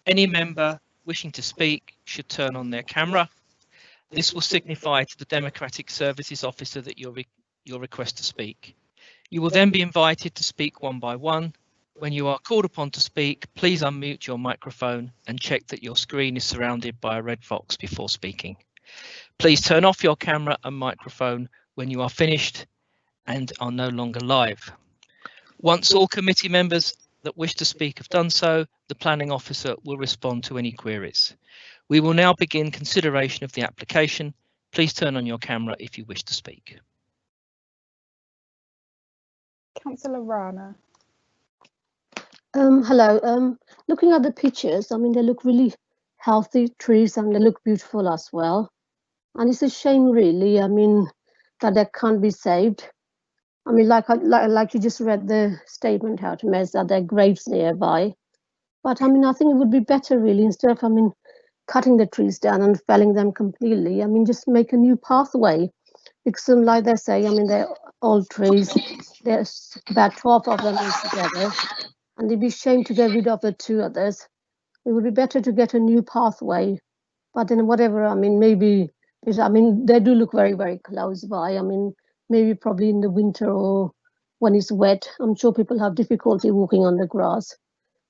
Any member wishing to speak should turn on their camera. This will signify to the Democratic Services Officer that your request to speak. You will then be invited to speak one by one. When you are called upon to speak, please unmute your microphone and check that your screen is surrounded by a red box before speaking. Please turn off your camera and microphone when you are finished and are no longer live. Once all committee members that wish to speak have done so, the planning officer will respond to any queries. We will now begin consideration of the application. Please turn on your camera if you wish to speak. Councillor Rana. Hello. Looking at the pictures, I mean, they look really healthy trees and they look beautiful as well. And it's a shame, really, I mean, that they can't be saved. I mean, like you just read the statement out, Mez, that there are graves nearby. But I mean, I think it would be better, really, instead of, I mean, cutting the trees down and felling them completely. I mean, just make a new pathway. Because like they say, I mean, they're old trees. There's about 12 of them altogether. And it'd be a shame to get rid of the 2 others. It would be better to get a new pathway. But then whatever, I mean, maybe, I mean, they do look very, very close by. I mean, maybe probably in the winter or when it's wet, I'm sure people have difficulty walking on the grass.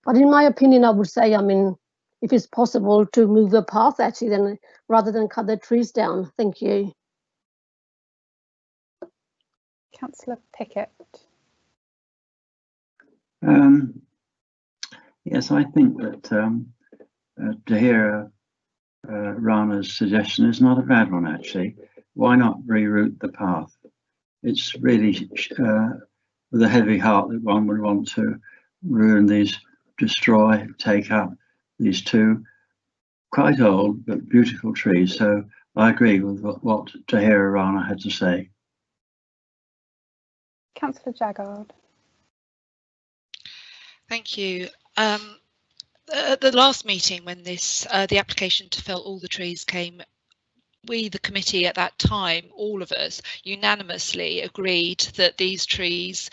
But in my opinion, I would say, I mean, if it's possible to move the path actually, then rather than cut the trees down. Thank you. Councillor Pickett. Yes, I think that to hear Rana's suggestion is not a bad one, actually. Why not reroute the path? It's really with a heavy heart that one would want to ruin these, destroy, take up these 2 quite old but beautiful trees. So I agree with what Tahira Rana had to say. Councillor Jaggard. Thank you. At the last meeting, when the application to fell all the trees came, we, the committee at that time, all of us unanimously agreed that these trees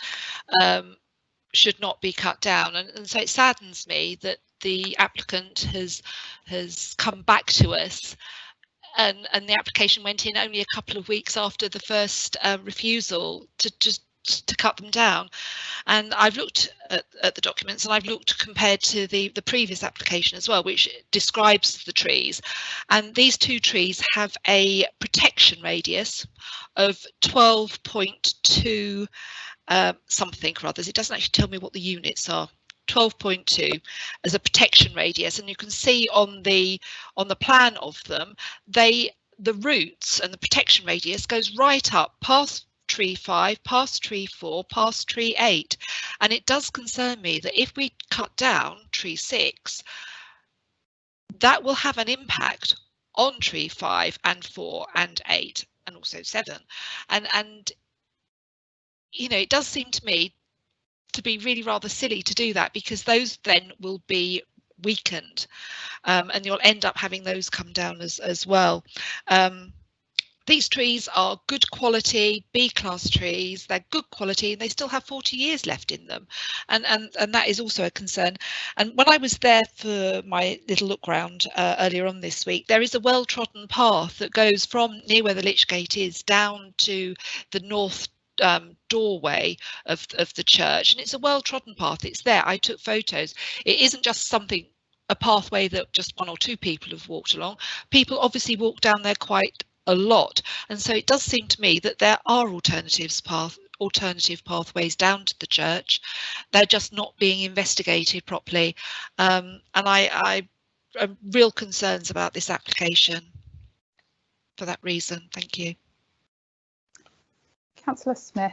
should not be cut down, and so it saddens me that the applicant has come back to us, and the application went in only a couple of weeks after the first refusal to cut them down. And I've looked at the documents, and I've looked compared to the previous application as well, which describes the trees, and these two trees have a protection radius of 12.2 something or others. It doesn't actually tell me what the units are. 12.2 as a protection radius, and you can see on the plan of them, the roots and the protection radius goes right up past tree 5, past tree 4, past tree 8, and it does concern me that if we cut down tree 6, that will have an impact on tree 5 and 4 and 8 and also 7, and you know, it does seem to me to be really rather silly to do that, because those then will be weakened, and you'll end up having those come down as well. These trees are good quality B-class trees. They're good quality and they still have 40 years left in them, and that is also a concern. And when I was there for my little look round earlier on this week, there is a well-trodden path that goes from near where the Lich Gate is down to the north doorway of the church, and it's a well-trodden path. It's there. I took photos. It isn't just a pathway that just one or two people have walked along. People obviously walk down there quite a lot, and so it does seem to me that there are alternative pathways down to the church. They're just not being investigated properly, and I have real concerns about this application for that reason. Thank you. Councillor Smith.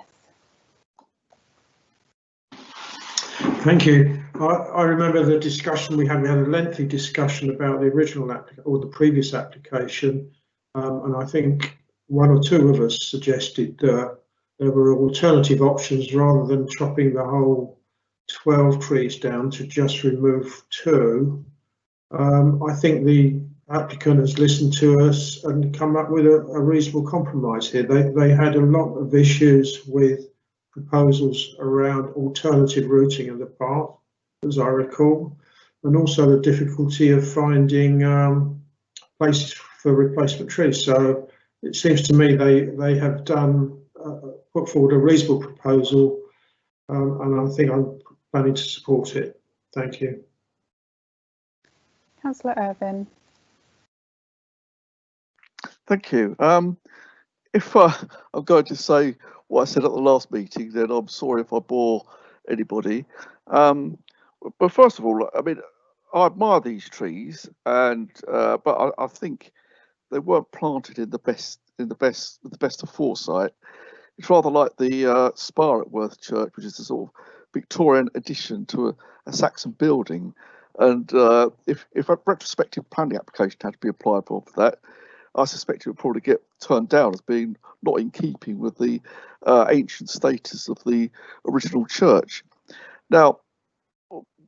Thank you. I remember the discussion we had. We had a lengthy discussion about the original or the previous application, and I think one or two of us suggested there were alternative options rather than chopping the whole 12 trees down to just remove 2. I think the applicant has listened to us and come up with a reasonable compromise here. They had a lot of issues with proposals around alternative routing of the path, as I recall, and also the difficulty of finding places for replacement trees. So it seems to me they have put forward a reasonable proposal, and I think I'm planning to support it. Thank you. Councillor Irvine. Thank you. If I'm going to say what I said at the last meeting, then I'm sorry if I bore anybody. But first of all, I mean, I admire these trees, and but I think they weren't planted in the best with the best of foresight. It's rather like the spire at Worth Church, which is a sort of Victorian addition to a Saxon building. And if a retrospective planning application had to be applied for that, I suspect it would probably get turned down as being not in keeping with the ancient status of the original church. Now,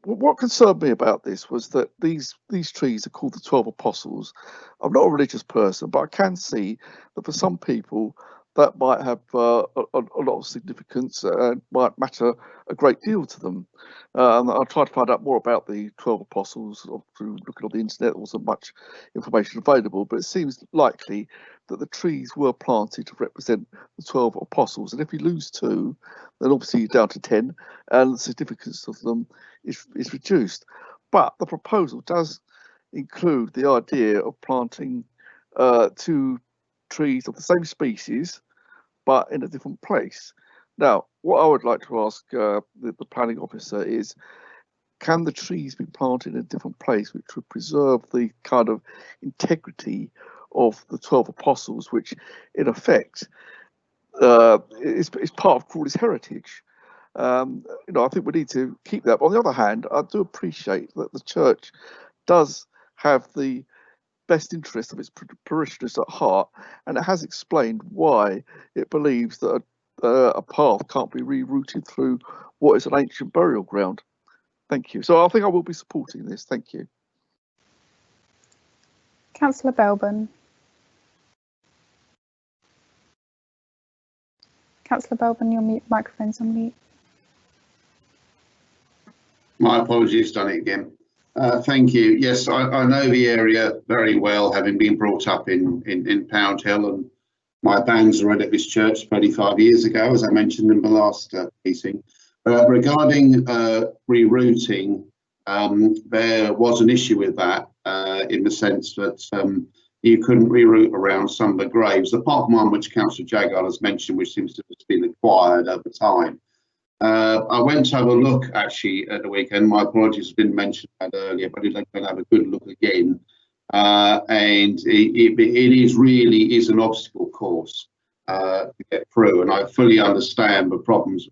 what concerned me about this was that these trees are called the 12 Apostles. I'm not a religious person, but I can see that for some people that might have a lot of significance and might matter a great deal to them. And I tried to find out more about the 12 Apostles through looking on the internet. There wasn't much information available, but it seems likely that the trees were planted to represent the 12 Apostles. And if you lose 2, then obviously you're down to 10, and the significance of them is reduced. But the proposal does include the idea of planting 2 trees of the same species, but in a different place. Now, what I would like to ask the planning officer is, can the trees be planted in a different place which would preserve the kind of integrity of the 12 Apostles, which in effect is part of Crawley's heritage? I think we need to keep that. But on the other hand, I do appreciate that the church does have the best interest of its parishioners at heart, and it has explained why it believes that a path can't be rerouted through what is an ancient burial ground. Thank you. So I think I will be supporting this. Thank you. Councillor Belbin. Councillor Belbin, your microphone's on mute. My apologies, done it again. Thank you. Yes, I know the area very well, having been brought up in Pound Hill, and my bands were at this church 35 years ago, as I mentioned in the last meeting. Regarding rerouting, there was an issue with that in the sense that you couldn't reroute around some of the graves, apart from one which Councillor Jaggard has mentioned, which seems to have been acquired over time. I went to have a look actually at the weekend. My apologies, has been mentioned that earlier, but I'd like to have a good look again. And it really is an obstacle course to get through, and I fully understand the problems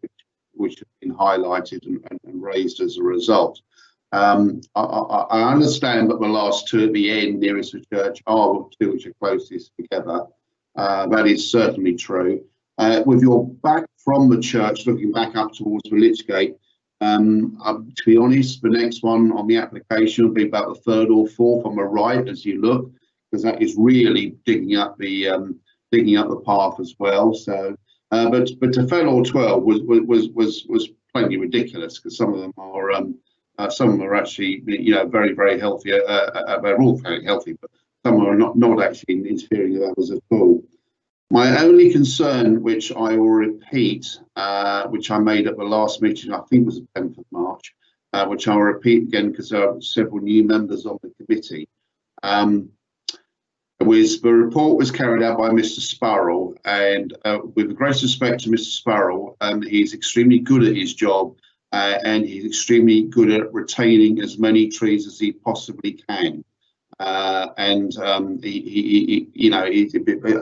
which have been highlighted and raised as a result. I understand that the last two at the end nearest the church are the two which are closest together. That is certainly true. With your back from the church, looking back up towards the Lichgate, to be honest, the next one on the application will be about the third or fourth on the right as you look, because that is really digging up the path as well. So, but to fail all 12 was plainly ridiculous, because some of them are actually, you know, very healthy. They're all very healthy, but some are not actually interfering with others at all. My only concern, which I will repeat, which I made at the last meeting, I think it was the 10th of March, which I'll repeat again because there are several new members on the committee, was the report was carried out by Mr. Sparrow, and with the greatest respect to Mr. Sparrow, he's extremely good at his job, and he's extremely good at retaining as many trees as he possibly can. He, you know,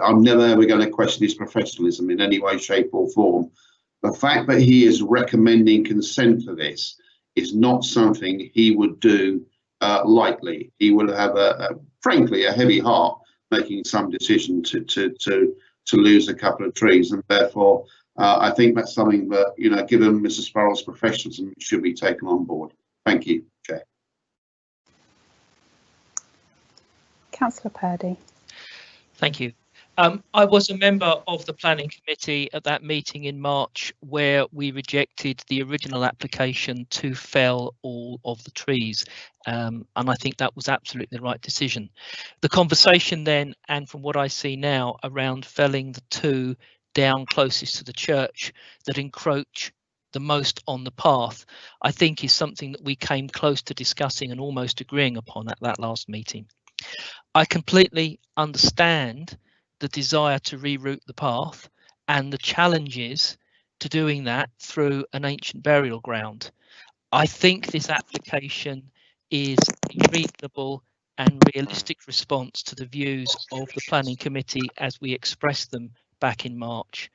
I'm never ever going to question his professionalism in any way, shape or form. The fact that he is recommending consent for this is not something he would do lightly. He would have frankly, a heavy heart making some decision to lose a couple of trees, and therefore I think that's something that, you know, given Mr. Sparrow's professionalism, should be taken on board. Thank you, Chair. Councillor Purdy. Thank you. I was a member of the planning committee at that meeting in March where we rejected the original application to fell all of the trees, and I think that was absolutely the right decision. The conversation then, and from what I see now, around felling the two down closest to the church that encroach the most on the path, I think is something that we came close to discussing and almost agreeing upon at that last meeting. I completely understand the desire to reroute the path and the challenges to doing that through an ancient burial ground. I think this application is a reasonable and realistic response to the views of the planning committee as we expressed them back in March,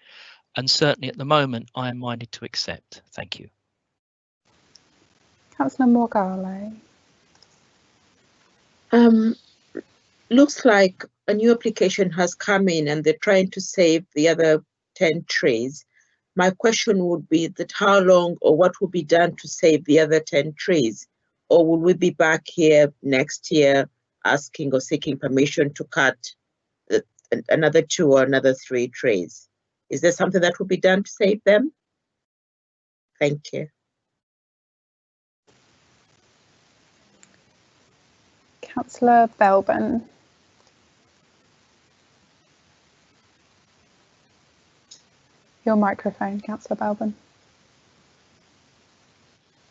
and certainly at the moment I am minded to accept. Thank you. Councillor Morgale. Looks like a new application has come in and they're trying to save the other 10 trees. My question would be that how long or what will be done to save the other 10 trees? Or will we be back here next year asking or seeking permission to cut another 2 or another 3 trees? Is there something that will be done to save them? Thank you. Councillor Belbin. Your microphone, Councillor Belbin.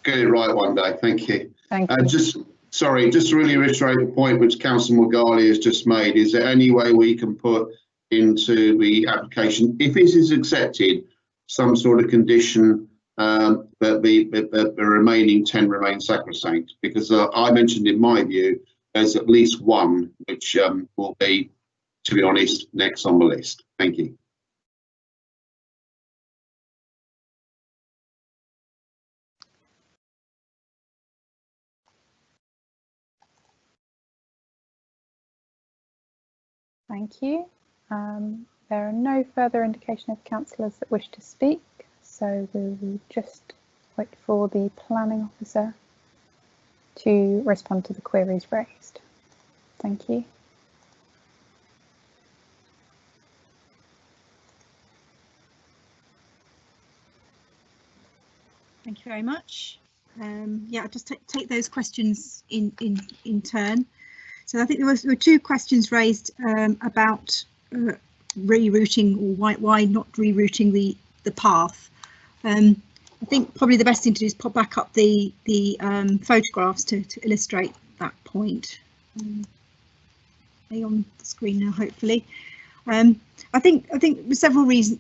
Get it right one day. Thank you. Thank you. Just to really reiterate the point which Councillor Morgali has just made, is there any way we can put into the application, if it is accepted, some sort of condition that the remaining 10 remain sacrosanct? Because I mentioned in my view, there's at least one which will be, to be honest, next on the list. Thank you. Thank you. There are no further indication of councillors that wish to speak, so we will just wait for the planning officer to respond to the queries raised. Thank you. Thank you very much. Yeah, I'll just take those questions in turn. So I think there were two questions raised about rerouting, or why not rerouting the path. I think probably the best thing to do is pop back up the photographs to illustrate that point. They on the screen now, hopefully. I think several reasons,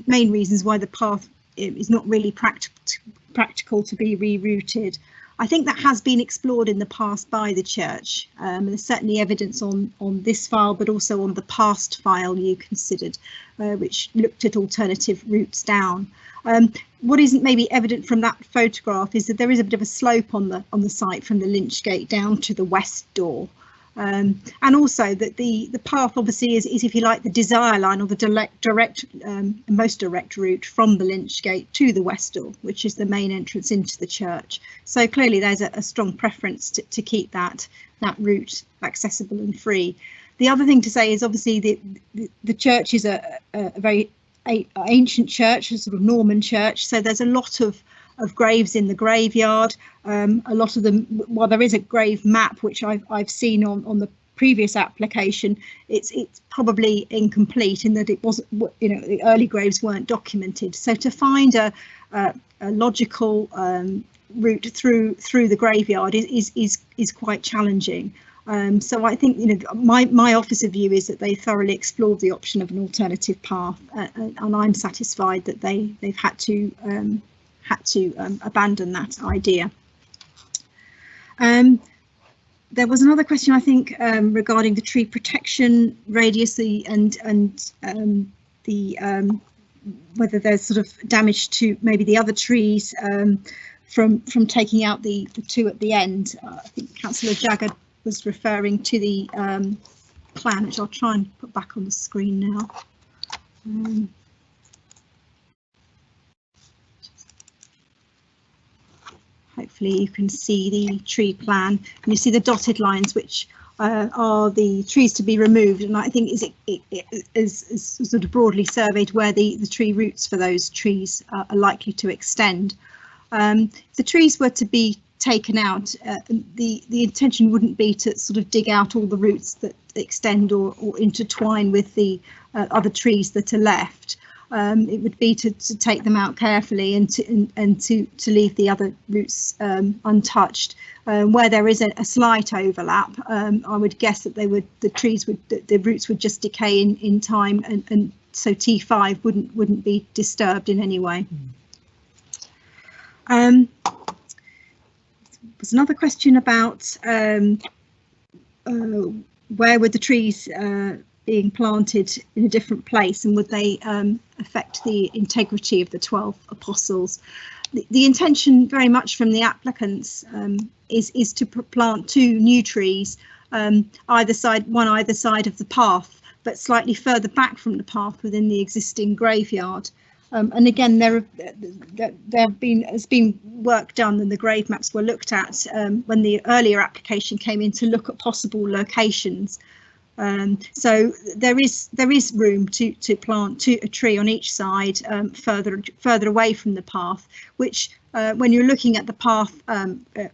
main reasons why the path is not really practical to be rerouted. I think that has been explored in the past by the church. There's certainly evidence on this file, but also on the past file you considered, which looked at alternative routes down. What isn't maybe evident from that photograph is that there is a bit of a slope on the site from the Lynch Gate down to the west door. And also that the path obviously is, if you like, the desire line, or the most direct route from the Lynch Gate to the west door, which is the main entrance into the church. So clearly there's a strong preference to keep that route accessible and free. The other thing to say is obviously the church is a very ancient church, a sort of Norman church, so there's a lot of graves in the graveyard. A lot of them, while there is a grave map which I've seen on the previous application, it's probably incomplete in that it wasn't, the early graves weren't documented. So to find a logical route through the graveyard is quite challenging. So I think my officer view is that they thoroughly explored the option of an alternative path, and I'm satisfied that they've had to abandon that idea. There was another question, I think, regarding the tree protection radius and whether there's sort of damage to maybe the other trees from taking out the two at the end. I think Councillor Jagger was referring to the plan, which I'll try and put back on the screen now. Hopefully you can see the tree plan, and you see the dotted lines, which are the trees to be removed, and I think is sort of broadly surveyed where the tree roots for those trees are likely to extend. If the trees were to be taken out, the intention wouldn't be to sort of dig out all the roots that extend or intertwine with the other trees that are left. It would be to take them out carefully and to leave the other roots untouched. Where there is a slight overlap, I would guess that the roots would just decay in time, and so T5 wouldn't be disturbed in any way. There's another question about where would the trees being planted in a different place, and would they affect the integrity of the 12 apostles. The intention very much from the applicants is to plant 2 new trees, one either side of the path, but slightly further back from the path within the existing graveyard. And again, has been work done, and the grave maps were looked at when the earlier application came in to look at possible locations. So there is room to plant a tree on each side, further away from the path, which when you're looking at the path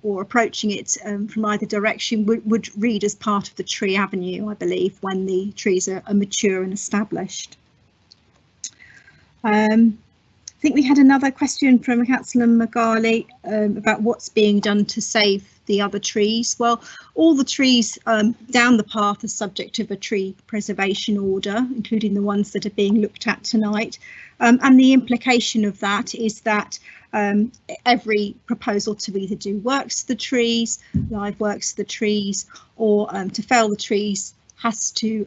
or approaching it from either direction would read as part of the tree avenue, I believe, when the trees are mature and established. I think we had another question from Councillor Magali about what's being done to save the other trees. Well, all the trees down the path are subject of a tree preservation order, including the ones that are being looked at tonight. And the implication of that is that every proposal to either do works to the trees, live works to the trees, or to fell the trees has to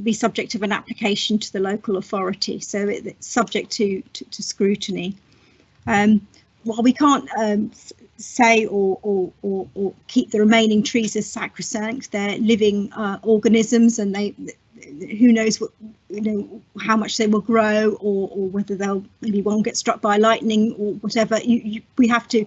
be subject of an application to the local authority, so it's subject to scrutiny. While we can't say or keep the remaining trees as sacrosanct, they're living organisms, and who knows what, how much they will grow, or whether they'll maybe won't get struck by lightning or whatever. We have to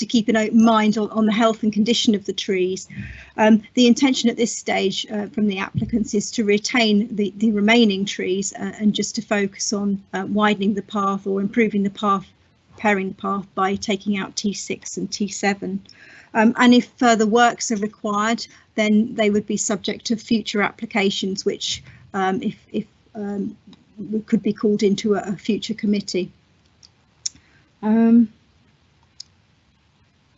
keep an open mind on the health and condition of the trees. The intention at this stage from the applicants is to retain the remaining trees and just to focus on widening the path or improving the path, repairing the path by taking out T6 and T7. And if further works are required, then they would be subject to future applications, which could be called into a future committee. I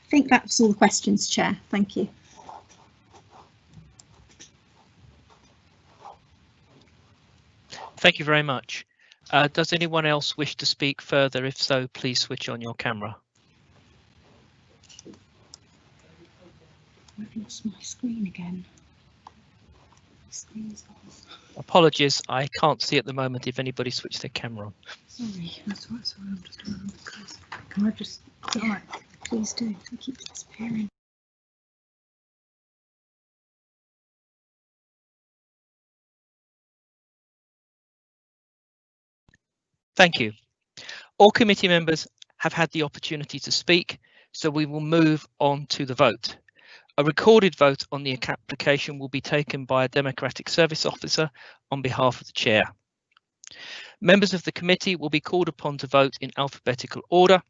think that's all the questions, Chair. Thank you. Thank you very much. Does anyone else wish to speak further? If so, please switch on your camera. I've lost my screen again. My screen's off. Apologies, I can't see at the moment if anybody switched their camera on. Sorry, that's right. Sorry, I'm just around. Can I just? All right, please do. It keeps disappearing. Thank you. All committee members have had the opportunity to speak, so we will move on to the vote. A recorded vote on the application will be taken by a Democratic Service Officer on behalf of the Chair. Members of the committee will be called upon to vote in alphabetical order.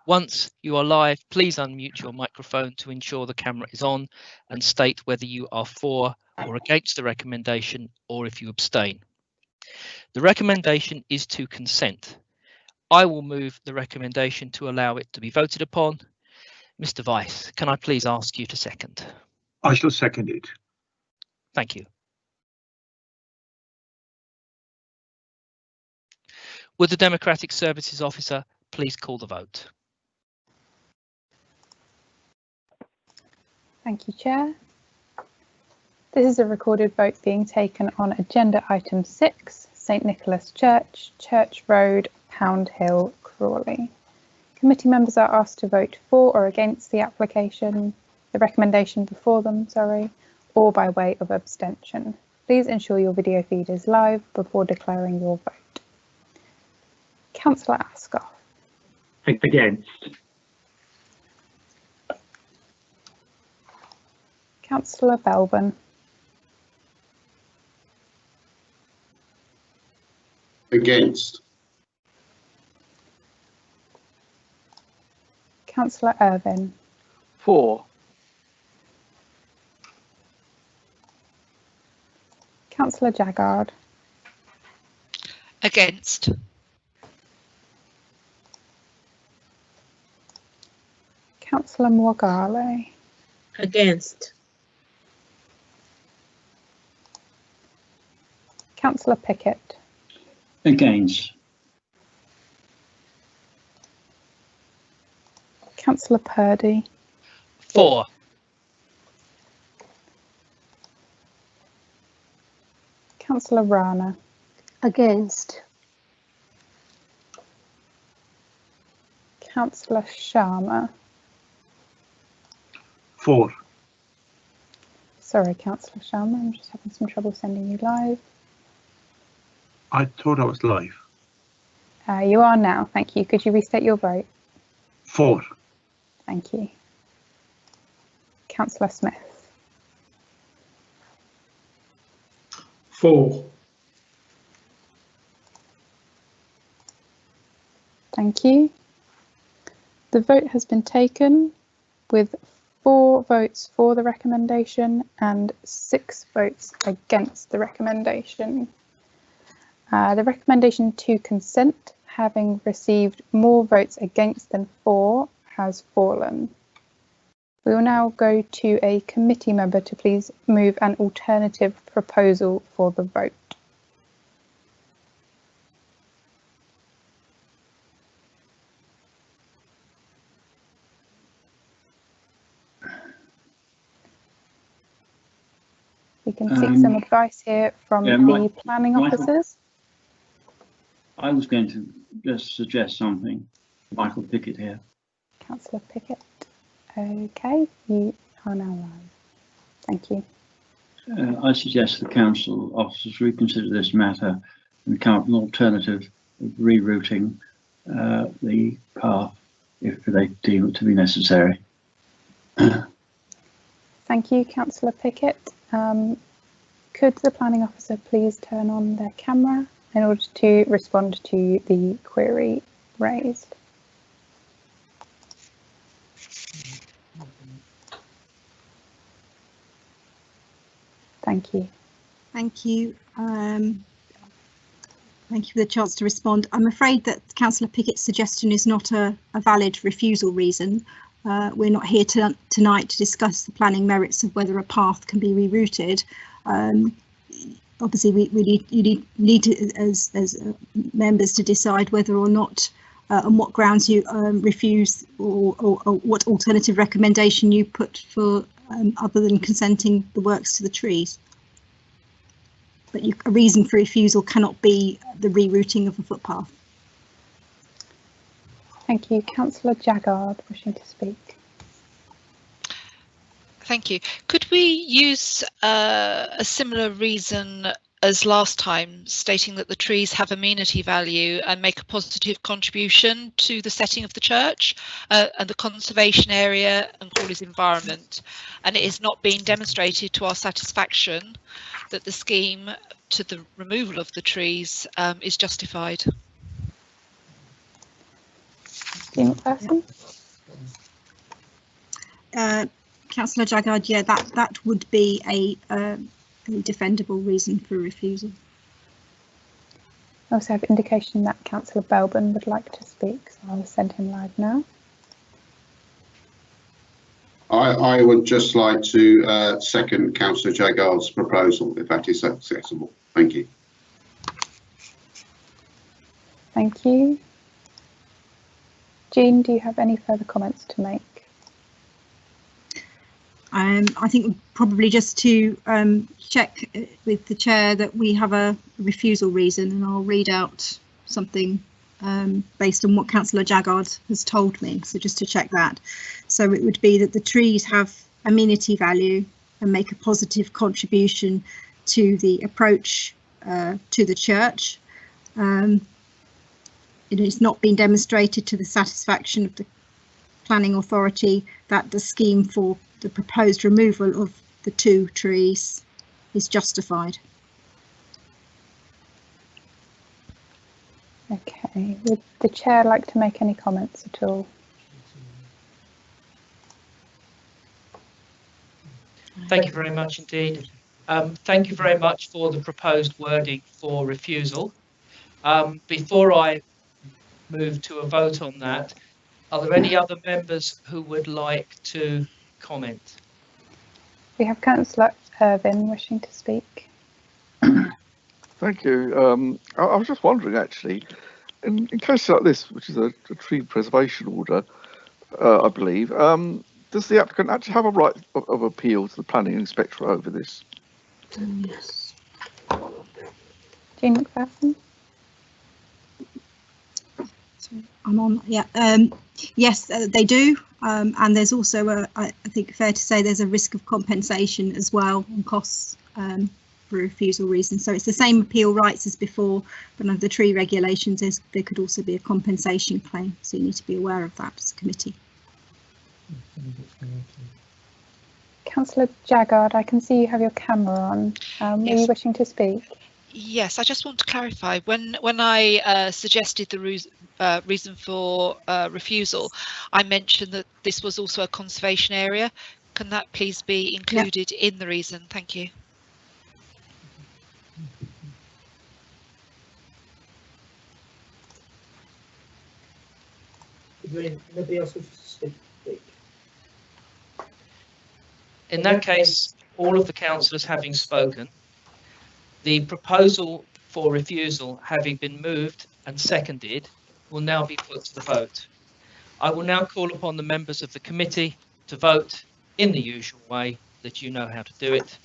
Once you are live, please unmute your microphone to ensure the camera is on and state whether you are for or against the recommendation or if you abstain. The recommendation is to consent. I will move the recommendation to allow it to be voted upon. Mr. Vice, can I please ask you to second? I shall second it. Thank you. Would the Democratic Services Officer please call the vote? Thank you, Chair. This is a recorded vote being taken on agenda item 6, St Nicholas Church, Church Road, Pound Hill, Crawley. Committee members are asked to vote for or against the application, the recommendation before them, or by way of abstention. Please ensure your video feed is live before declaring your vote. Councillor Ascough. Against. Councillor Belbin. Against. Councillor Irvine. For. Councillor Jaggard. Against. Councillor Morgale. Against. Councillor Pickett. Against. Councillor Purdy. For. Councillor Rana. Against. Councillor Sharma. For. Sorry, Councillor Sharma, I'm just having some trouble sending you live. I thought I was live. You are now, thank you. Could you restate your vote? For. Thank you. Councillor Smith. For. Thank you. The vote has been taken with 4 votes for the recommendation and 6 votes against the recommendation. The recommendation to consent, having received more votes against than for, has fallen. We will now go to a committee member to please move an alternative proposal for the vote. We can seek some advice here from the planning officers. I was going to just suggest something. Michael Pickett here. Councillor Pickett. Okay, you are now live. Thank you. I suggest the council officers reconsider this matter and come up with an alternative of rerouting the path if they deem it to be necessary. Thank you, Councillor Pickett. Could the planning officer please turn on their camera in order to respond to the query raised? Thank you. Thank you. Thank you for the chance to respond. I'm afraid that Councillor Pickett's suggestion is not a valid refusal reason. We're not here tonight to discuss the planning merits of whether a path can be rerouted. Obviously, you need to, as members, to decide whether or not, on what grounds you refuse, or what alternative recommendation you put for other than consenting the works to the trees. But a reason for refusal cannot be the rerouting of a footpath. Thank you. Councillor Jaggard wishing to speak. Thank you. Could we use a similar reason as last time, stating that the trees have amenity value and make a positive contribution to the setting of the church and the conservation area and Crawley's environment, and it is not being demonstrated to our satisfaction that the scheme to the removal of the trees is justified? Councillor Jaggard, yeah, that would be a defendable reason for refusal. I also have indication that Councillor Belbin would like to speak, so I'll send him live now. I would just like to second Councillor Jaggard's proposal, if that is accessible. Thank you. Thank you. Jean, do you have any further comments to make? I think probably just to check with the chair that we have a refusal reason, and I'll read out something based on what Councillor Jaggard has told me. So just to check that. So it would be that the trees have amenity value and make a positive contribution to the approach to the church. It has not been demonstrated to the satisfaction of the planning authority that the scheme for the proposed removal of the 2 trees is justified. Okay, would the chair like to make any comments at all? Thank you very much indeed. Thank you very much for the proposed wording for refusal. Before I move to a vote on that, are there any other members who would like to comment? We have Councillor Irvine wishing to speak. Thank you. I was just wondering, actually, in cases like this, which is a tree preservation order, I believe, does the applicant actually have a right of appeal to the planning inspector over this? Yes. Jean McPherson? I'm on, yeah. Yes, they do. And there's also, I think fair to say, there's a risk of compensation as well on costs for refusal reasons. So it's the same appeal rights as before, but under the tree regulations, there could also be a compensation claim. So you need to be aware of that as a committee. Councillor Jaggard, I can see you have your camera on. Are you wishing to speak? Yes, I just want to clarify. When I suggested the reason for refusal, I mentioned that this was also a conservation area. Can that please be included in the reason? Thank you. Nobody else wishes to speak? In that case, all of the councillors having spoken, the proposal for refusal having been moved and seconded will now be put to the vote. I will now call upon the members of the committee to vote in the usual way that you know how to do it.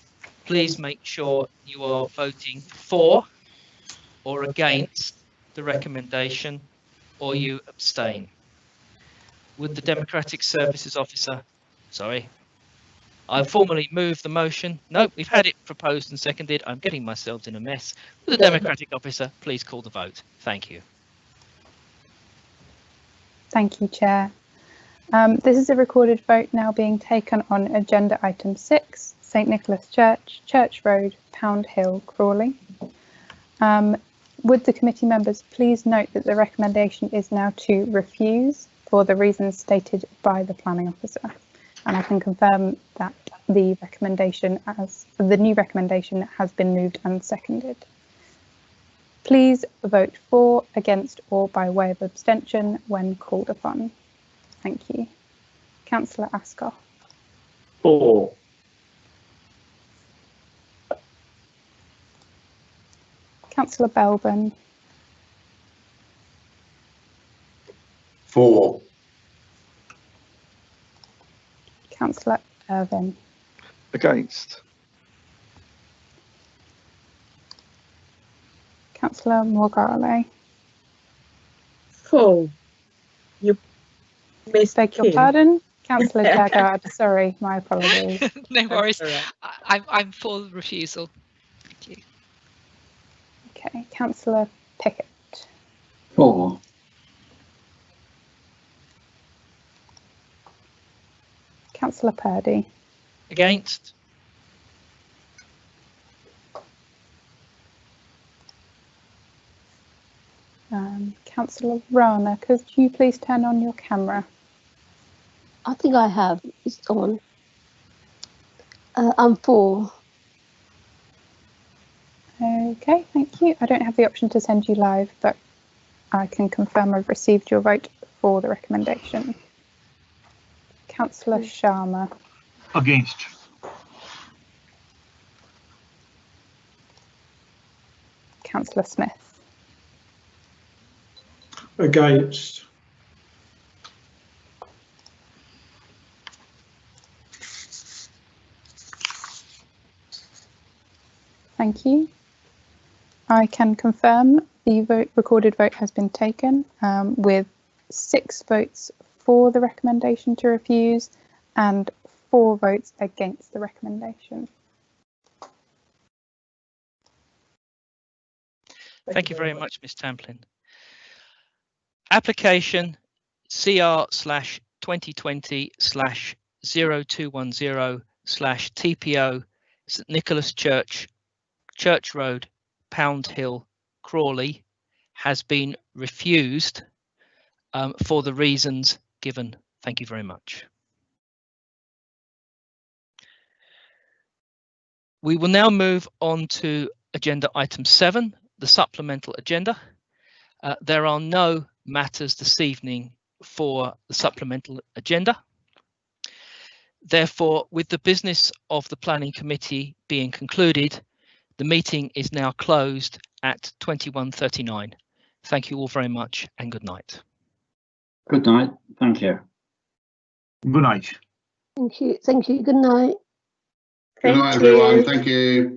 Please make sure you are voting for or against the recommendation, or you abstain. Would the Democratic Services Officer, sorry, I formally move the motion. No, we've had it proposed and seconded. I'm getting myself in a mess. Will the Democratic officer please call the vote? Thank you. Thank you, Chair. This is a recorded vote now being taken on agenda item 6, St Nicholas Church, Church Road, Pound Hill, Crawley. Would the committee members please note that the recommendation is now to refuse for the reasons stated by the planning officer, and I can confirm that the new recommendation has been moved and seconded. Please vote for, against, or by way of abstention when called upon. Thank you. Councillor Ascough. For. Councillor Belbin. For. Councillor Irvine. Against. Councillor Morgale. For. You beg your pardon? Councillor Jaggard, sorry, my apologies. No worries. I'm for refusal. Thank you. Okay, Councillor Pickett. For. Councillor Purdy. Against. Councillor Rana, could you please turn on your camera? I think I have. It's on. I'm for. Okay, thank you. I don't have the option to send you live, but I can confirm I've received your vote for the recommendation. Councillor Sharma. Against. Councillor Smith. Against. Thank you. I can confirm the recorded vote has been taken with 6 votes for the recommendation to refuse and 4 votes against the recommendation. Thank you very much, Ms Tamplin. Application CR/2020/0210/TPO St Nicholas Church, Church Road, Pound Hill, Crawley has been refused for the reasons given. Thank you very much. We will now move on to agenda item 7, the supplemental agenda. There are no matters this evening for the supplemental agenda. Therefore, with the business of the planning committee being concluded, the meeting is now closed at 21:39. Thank you all very much and good night. Good night. Thank you. Good night. Thank you. Thank you. Good night. Good night, everyone. Thank you.